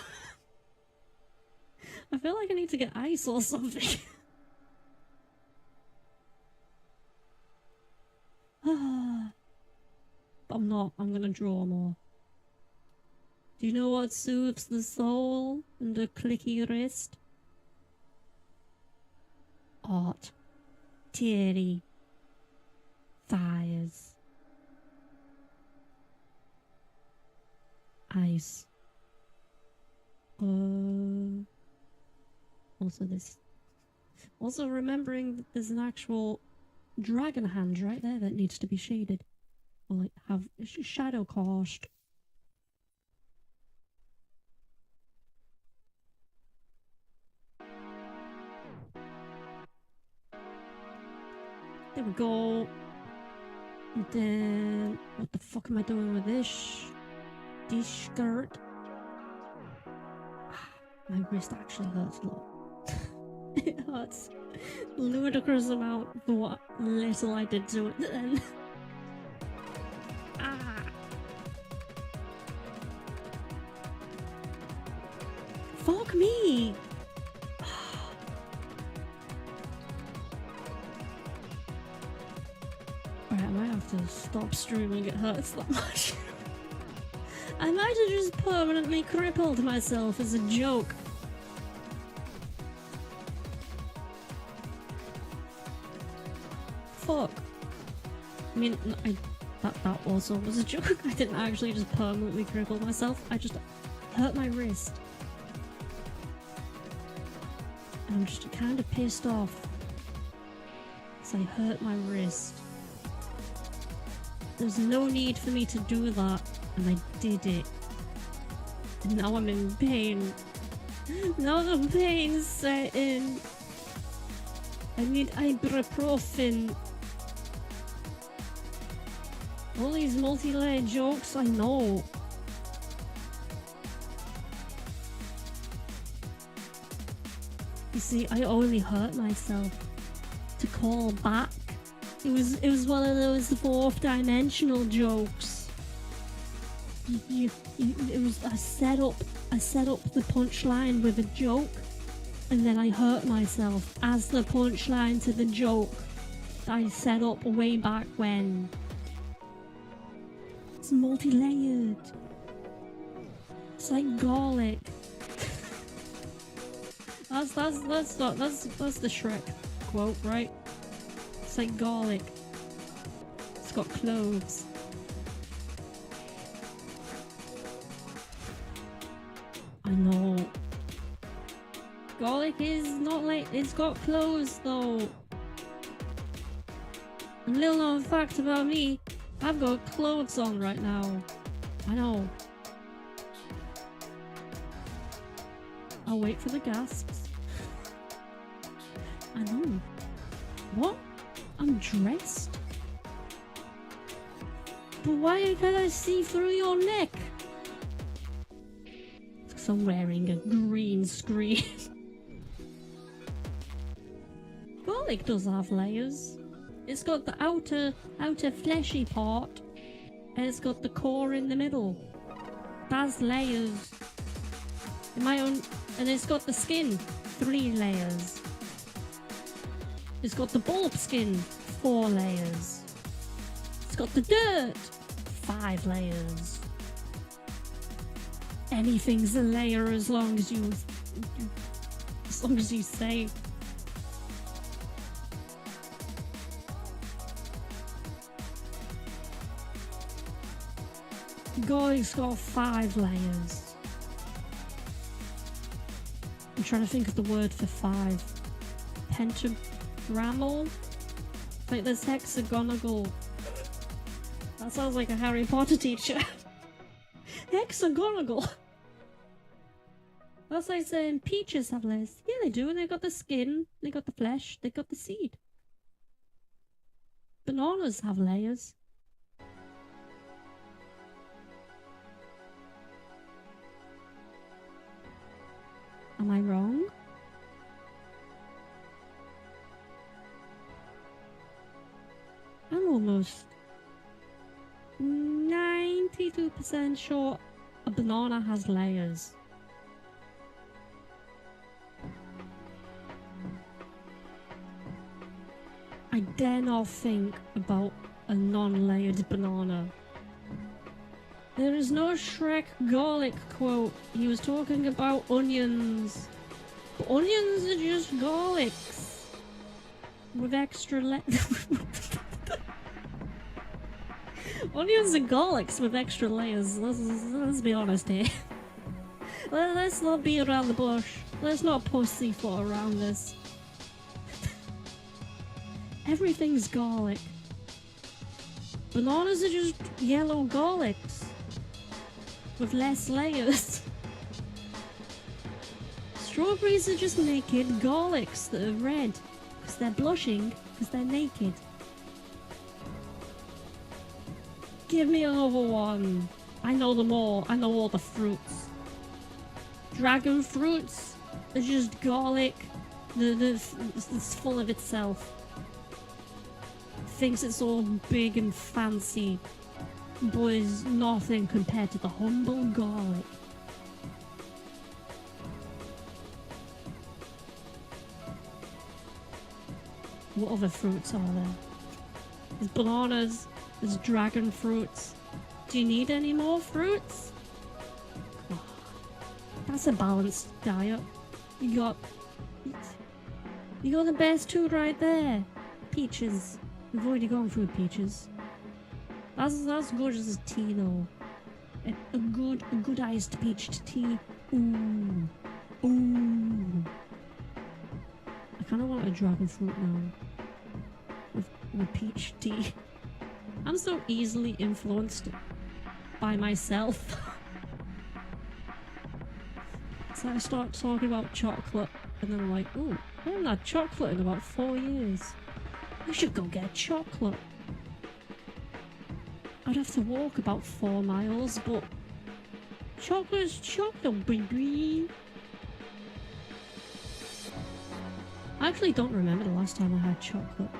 Speaker 1: I feel like I need to get ice or something. But I'm not. I'm gonna draw more. Do you know what soothes the soul and a clicky wrist? Art. Teary. Fires. Ice. Also this. Also remembering that there's an actual dragon hand right there that needs to be shaded. Or like have shadow cast. There we go. And then what the fuck am I doing with this? This skirt. My wrist actually hurts a lot. It hurts ludicrous amount for what little I did to it then. Ah. Fuck me! Alright, I might have to stop streaming, it hurts that much. I might have just permanently crippled myself as a joke. Fuck. I mean, that also was a joke. I didn't actually just permanently cripple myself. I just hurt my wrist. And I'm just kind of pissed off. So I hurt my wrist. There's no need for me to do that. And I did it. And now I'm in pain. Now the pain's set in. I need ibuprofen. All these multi-layered jokes, I know. You see, I only hurt myself to call back. It was one of those fourth dimensional jokes. It was I set up the punchline with a joke, and then I hurt myself as the punchline to the joke that I set up way back when. It's multi-layered. It's like garlic. That's the Shrek quote, right? It's like garlic. It's got cloves. I know. Garlic is not like it's got cloves though. A little known fact about me, I've got clothes on right now. I know. I'll wait for the gasps. I know. What? I'm dressed? But why can't I see through your neck? Because I'm wearing a green screen. Garlic does have layers. It's got the outer fleshy part, and it's got the core in the middle. That's layers. In my own, and it's got the skin, 3 layers. It's got the bulb skin, 4 layers. It's got the dirt, 5 layers. Anything's a layer as long as you say. Garlic's got 5 layers. I'm trying to think of the word for 5. Pentagrammal? Like this hexagonal. That sounds like a Harry Potter teacher. Hexagonal. That's like saying peaches have layers. Yeah, they do. They got the skin, they got the flesh, they got the seed. Bananas have layers. Am I wrong? I'm almost 92% sure a banana has layers. I dare not think about a non-layered banana. There is no Shrek garlic quote. He was talking about onions. But onions are just garlics. With extra onions are garlics with extra layers. Let's be honest here. Let's not beat around the bush. Let's not pussyfoot around this. Everything's garlic. Bananas are just yellow garlics with less layers. Strawberries are just naked garlics that are red because they're blushing because they're naked. Give me another one. I know them all. I know all the fruits. Dragon fruits are just garlic. It's full of itself. Thinks it's all big and fancy, but is nothing compared to the humble garlic. What other fruits are there? There's bananas, there's dragon fruits. Do you need any more fruits? Oh, that's a balanced diet. You got the best two right there. Peaches. We've already gone through peaches. That's good as a tea though. A good iced peach tea. Ooh. Ooh. I kinda want a dragon fruit now. With peach tea. I'm so easily influenced by myself. So I start talking about chocolate and then I'm like, ooh, I haven't had chocolate in about 4 years. I should go get chocolate. I'd have to walk about 4 miles, but chocolate's chocolate, baby. I actually don't remember the last time I had chocolate.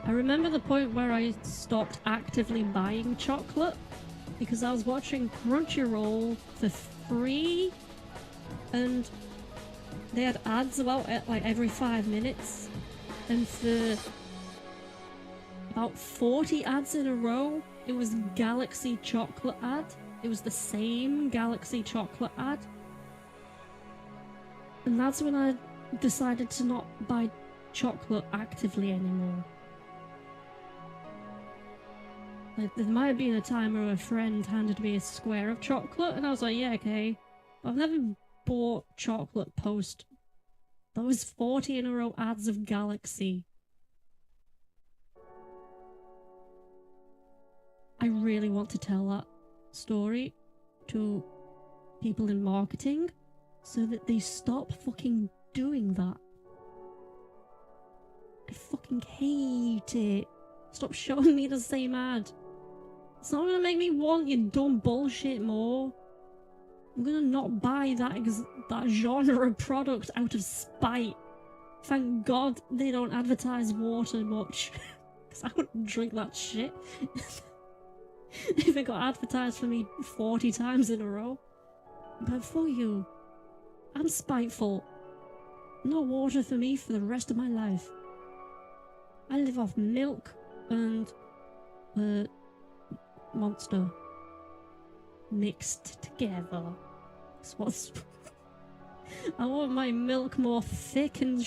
Speaker 1: I remember the point where I stopped actively buying chocolate because I was watching Crunchyroll for free and they had ads about it like every 5 minutes, and for about 40 ads in a row, it was Galaxy chocolate ad. It was the same Galaxy chocolate ad. And that's when I decided to not buy chocolate actively anymore. Like, there might have been a time where a friend handed me a square of chocolate, and I was like, yeah, okay. But I've never bought chocolate post those 40 in a row ads of Galaxy. I really want to tell that story to people in marketing so that they stop fucking doing that. I fucking hate it. Stop showing me the same ad. It's not gonna make me want your dumb bullshit more. I'm gonna not buy that genre of product out of spite. Thank God they don't advertise water much. Because I wouldn't drink that shit. If it got advertised for me 40 times in a row. But for you, I'm spiteful. No water for me for the rest of my life. I live off milk and Monster mixed together. That's what's I want my milk more thick and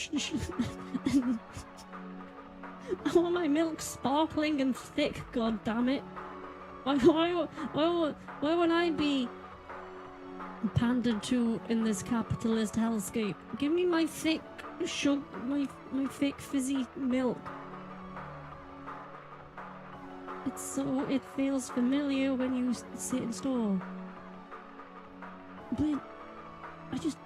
Speaker 1: I want my milk sparkling and thick, god damn it. Why would I be pandered to in this capitalist hellscape? Give me my thick my thick fizzy milk. It feels familiar when you sit in store. But I just...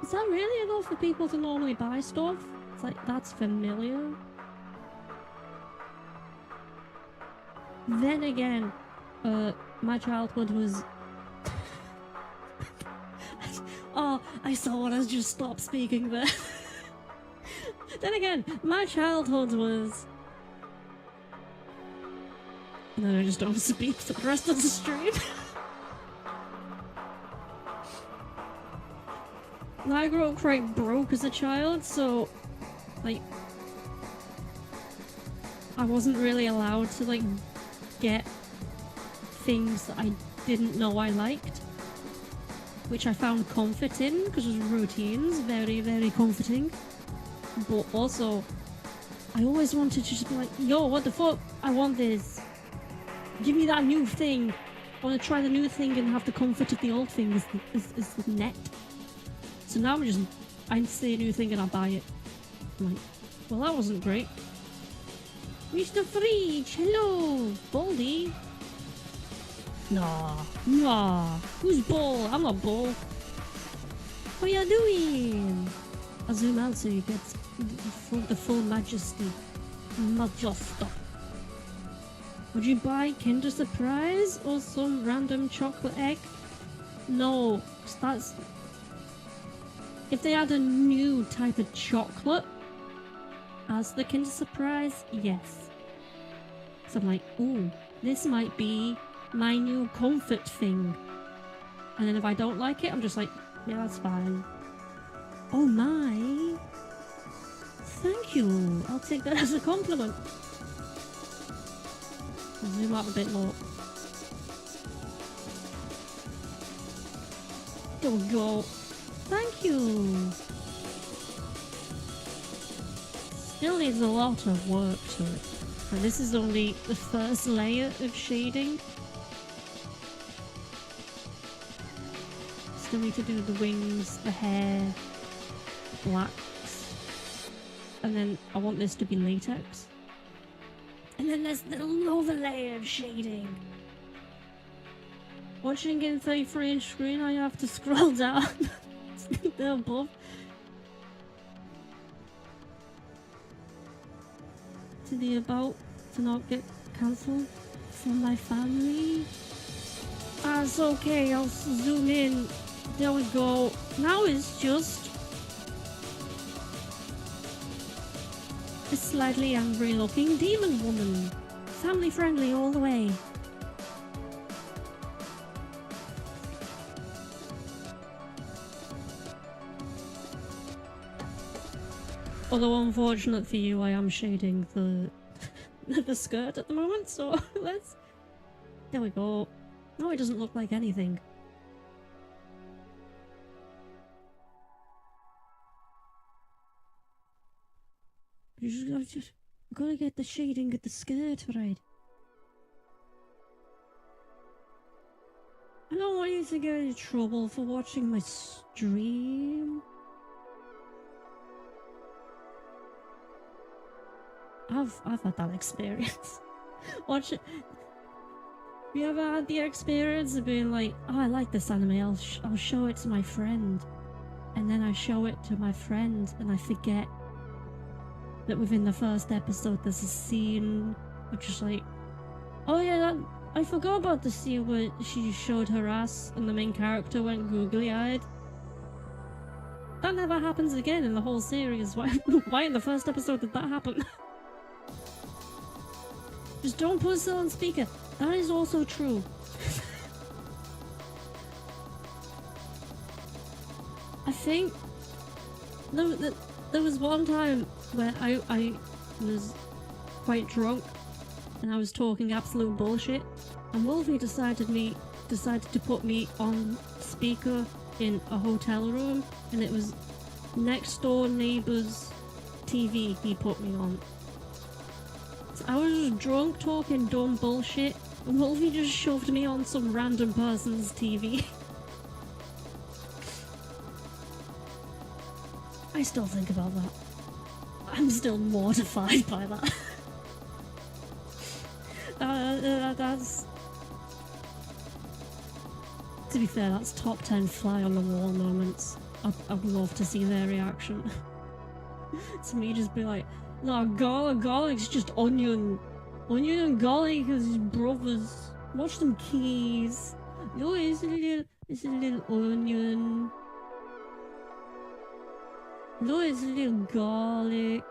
Speaker 1: Is that really enough for people to normally buy stuff? It's like, that's familiar. Then again, my childhood was... Oh, I saw what I just stopped speaking there. Then again, my childhood was... And then I just don't speak for the rest of the stream. I grew up quite broke as a child, so... Like... I wasn't really allowed to, like, get things that I didn't know I liked. Which I found comfort in, because it was routines, very, very comforting. But also, I always wanted to just be like, yo, what the fuck? I want this. Give me that new thing. I want to try the new thing and have the comfort of the old thing is the net. So now I see a new thing and I buy it. I'm like, well, that wasn't great. Mr. Fridge, hello, Baldy. Nah. Who's Ball? I'm not Ball. What you doing? I zoom out so you get the full majesty. Majesta. Would you buy Kinder Surprise or some random chocolate egg? No, that's... If they had a new type of chocolate as the Kinder Surprise, yes. So I'm like, ooh, this might be my new comfort thing. And then if I don't like it, I'm just like, yeah, that's fine. Oh my. Thank you. I'll take that as a compliment. I'll zoom out a bit more. There we go. Thank you. Still needs a lot of work to it. And this is only the first layer of shading. Still need to do the wings, the hair, blacks. And then I want this to be latex. And then there's another layer of shading. Watching in 33-inch screen, I have to scroll down. They're above. To the about to not get cancelled from my family. Ah, it's okay, I'll zoom in. There we go. Now it's just a slightly angry looking demon woman. Family friendly all the way. Although unfortunate for you, I am shading the the skirt at the moment, so let's... There we go. No, it doesn't look like anything. I've just gotta get the shading of the skirt right. I don't want you to get in trouble for watching my stream. I've had that experience. Watch it. Have you ever had the experience of being like, oh, I like this anime, I'll show it to my friend. And then I show it to my friend and I forget that within the first episode there's a scene which is like, oh yeah, I forgot about the scene where she showed her ass and the main character went googly-eyed. That never happens again in the whole series. Why in the first episode did that happen? Just don't put it on speaker. That is also true. I think there was one time where I was quite drunk and I was talking absolute bullshit, and Wolfie decided to put me on speaker in a hotel room, and it was next door neighbour's TV he put me on. I was drunk talking dumb bullshit, and Wolfie just shoved me on some random person's TV. I still think about that. I'm still mortified by that. That's... To be fair, that's top 10 fly on the wall moments. I'd love to see their reaction. To me, just be like, no, garlic's just onion. Onion and garlic is brothers. Watch them keys. No, it's a little onion. No, it's a little garlic.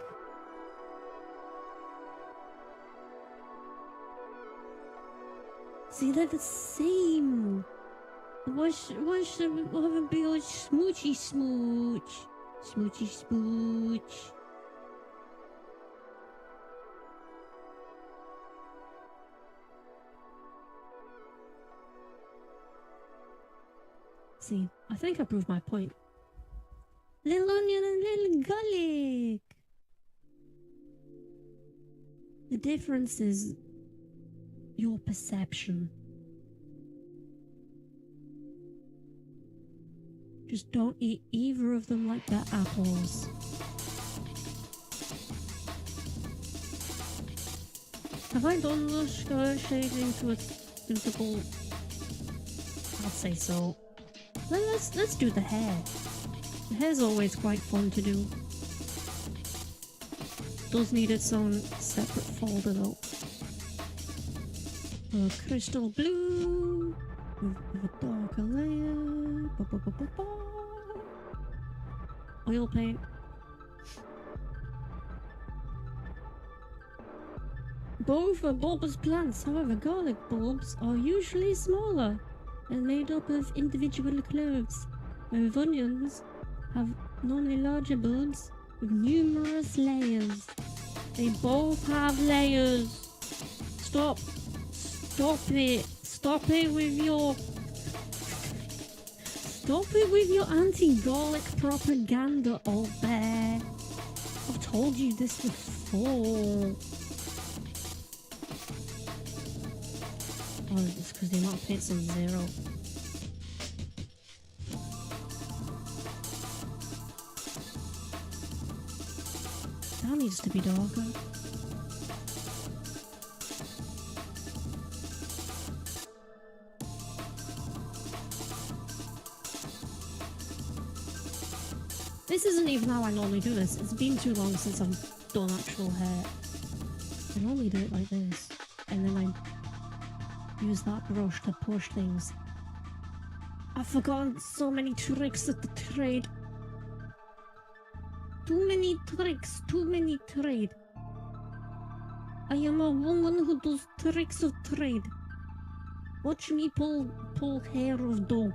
Speaker 1: See, they're the same. What's have a big old smoochy smooch. Smoochy smooch. See, I think I proved my point. Little onion and little garlic. The difference is your perception. Just don't eat either of them like they're apples. Have I done the shading to a suitable? I'd say so. Let's do the hair. The hair's always quite fun to do. Does need its own separate folder though. A crystal blue with a darker layer. Oil paint. Both are bulbous plants, however garlic bulbs are usually smaller and made up of individual cloves, whereas onions have normally larger bulbs with numerous layers. They both have layers. Stop it. Stop it with your anti-garlic propaganda, old bear. I've told you this before. Oh, it's because the amount of pixels is 0. That needs to be darker. This isn't even how I normally do this. It's been too long since I've done actual hair. I normally do it like this, and then I use that brush to push things. I've forgotten so many tricks of the trade. Too many tricks, too many trade. I am a woman who does tricks of trade. Watch me pull hair of dog.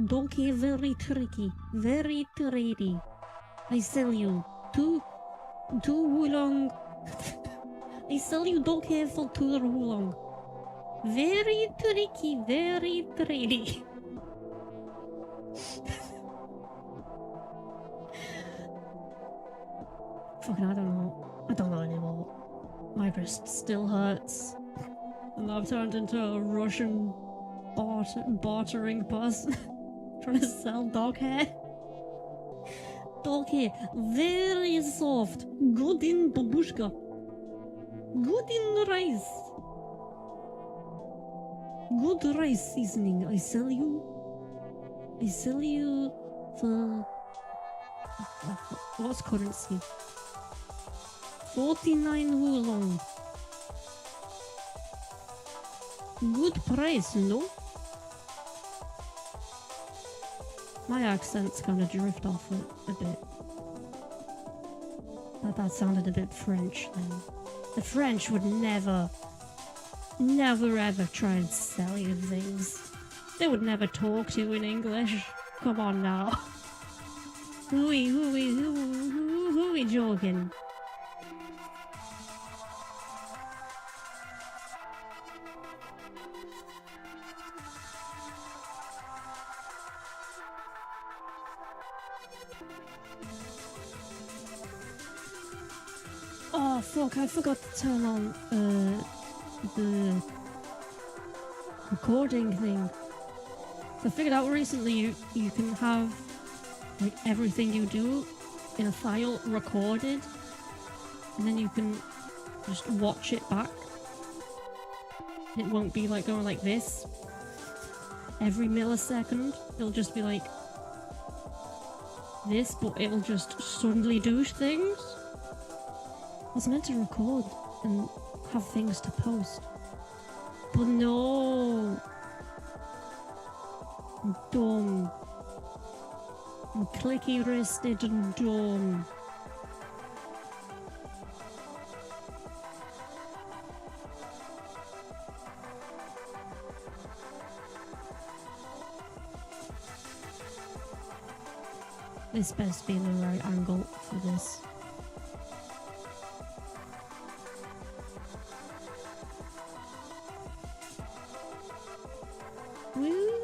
Speaker 1: Dog hair very tricky, very trady. I sell you two oolong. I sell you dog hair for 2 oolong. Very tricky, very trady. Fucking, I don't know anymore. My wrist still hurts. And I've turned into a Russian bartering person. Trying to sell dog hair. Dog hair, very soft. Good in babushka. Good in rice. Good rice seasoning. I sell you for what's currency? 49 oolong. Good price, no? My accents kind of drift off a bit. That sounded a bit French then. The French would never ever try and sell you things. They would never talk to you in English. Come on now. Who we joking? Oh, fuck, I forgot to turn on the recording thing. I figured out recently you can have like everything you do in a file recorded, and then you can just watch it back. It won't be like going like this every millisecond. It'll just be like this, but it'll just suddenly do things. I was meant to record and have things to post, but no. I'm dumb. I'm clicky wristed and dumb. This best be the right angle for this. Woo!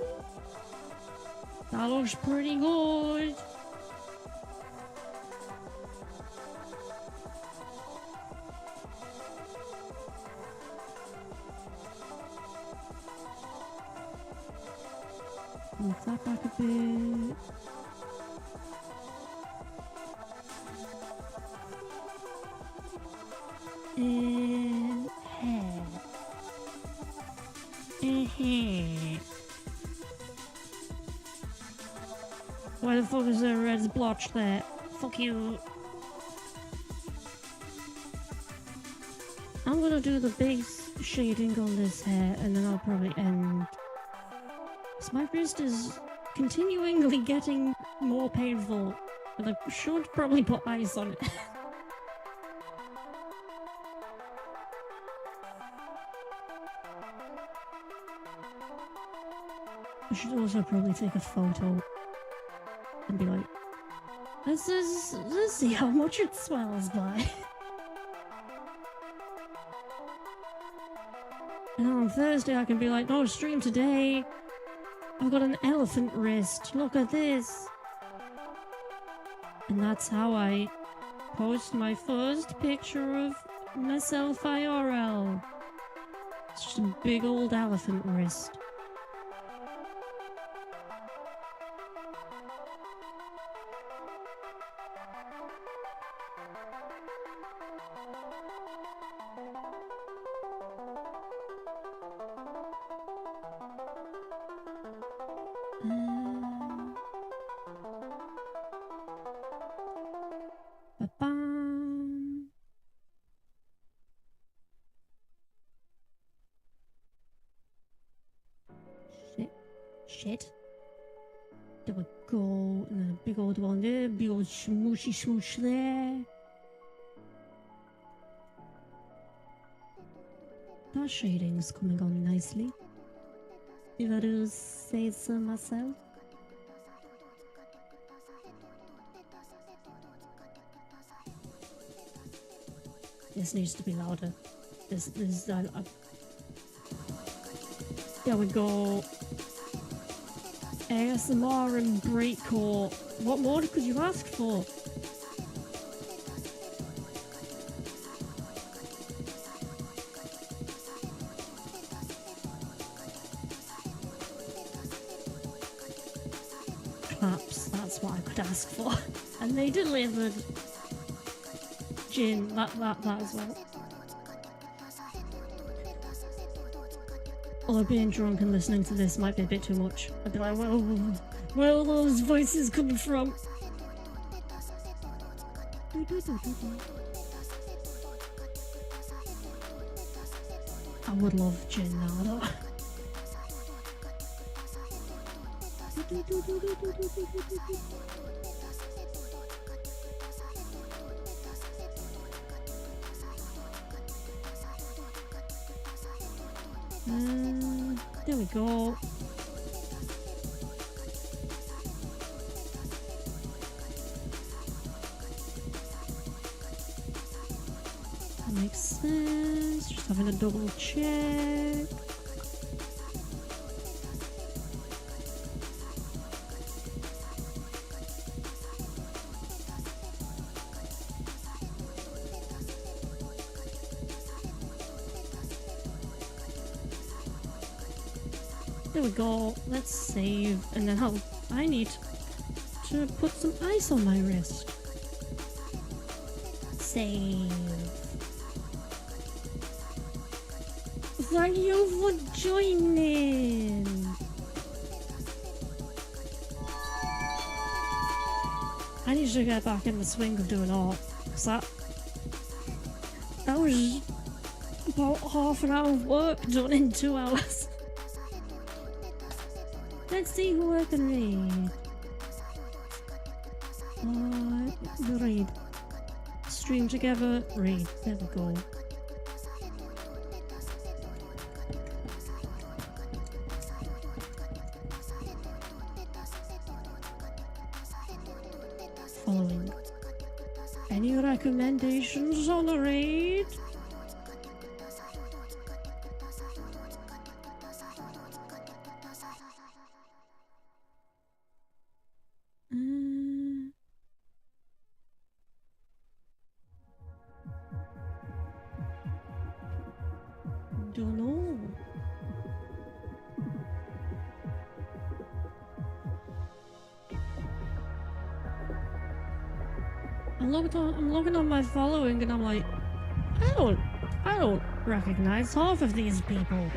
Speaker 1: That looks pretty good. Move that back a bit. And head. Why the fuck is there a red blotch there? Fuck you. I'm gonna do the base shading on this hair and then I'll probably end. So my wrist is continually getting more painful, and I should probably put ice on it. I should also probably take a photo and be like, let's see how much it swells by. And on Thursday I can be like, no, stream today. I've got an elephant wrist. Look at this. And that's how I post my first picture of myself IRL. It's just a big old elephant wrist. Ba-bam. Shit. There we go. And then a big old one there. Big old smooshy smoosh there. That shading's coming on nicely. If I do say so myself. This needs to be louder. This there we go. ASMR and breakcore. What more could you ask for? Claps, that's what I could ask for. And they delivered. Gin, that as well. Although being drunk and listening to this might be a bit too much. I'd be like, well, where are those voices coming from? I would love gin now, though. There we go. That makes sense. Just having a double check. There we go. Let's save. And then I need to put some ice on my wrist. Save. Thank you for joining. I need to get back in the swing of doing art. Cause that was about half an hour of work done in 2 hours. Let's see who I can read. Read. Stream together, read. There we go. Following. Any recommendations on the raid? Don't know. I'm looking on my following and I'm like, I don't recognize half of these people.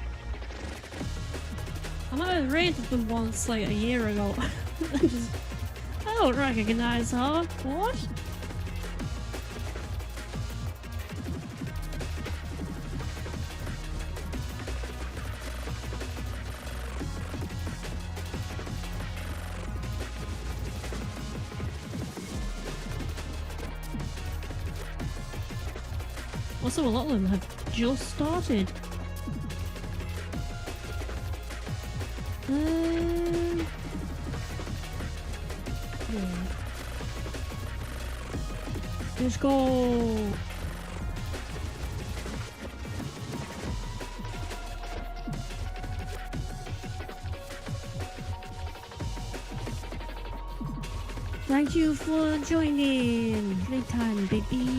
Speaker 1: I might have raided them once like a year ago. I don't recognize her. What? Also, a lot of them have just started. Yeah. Let's go. Thank you for joining. Playtime, baby.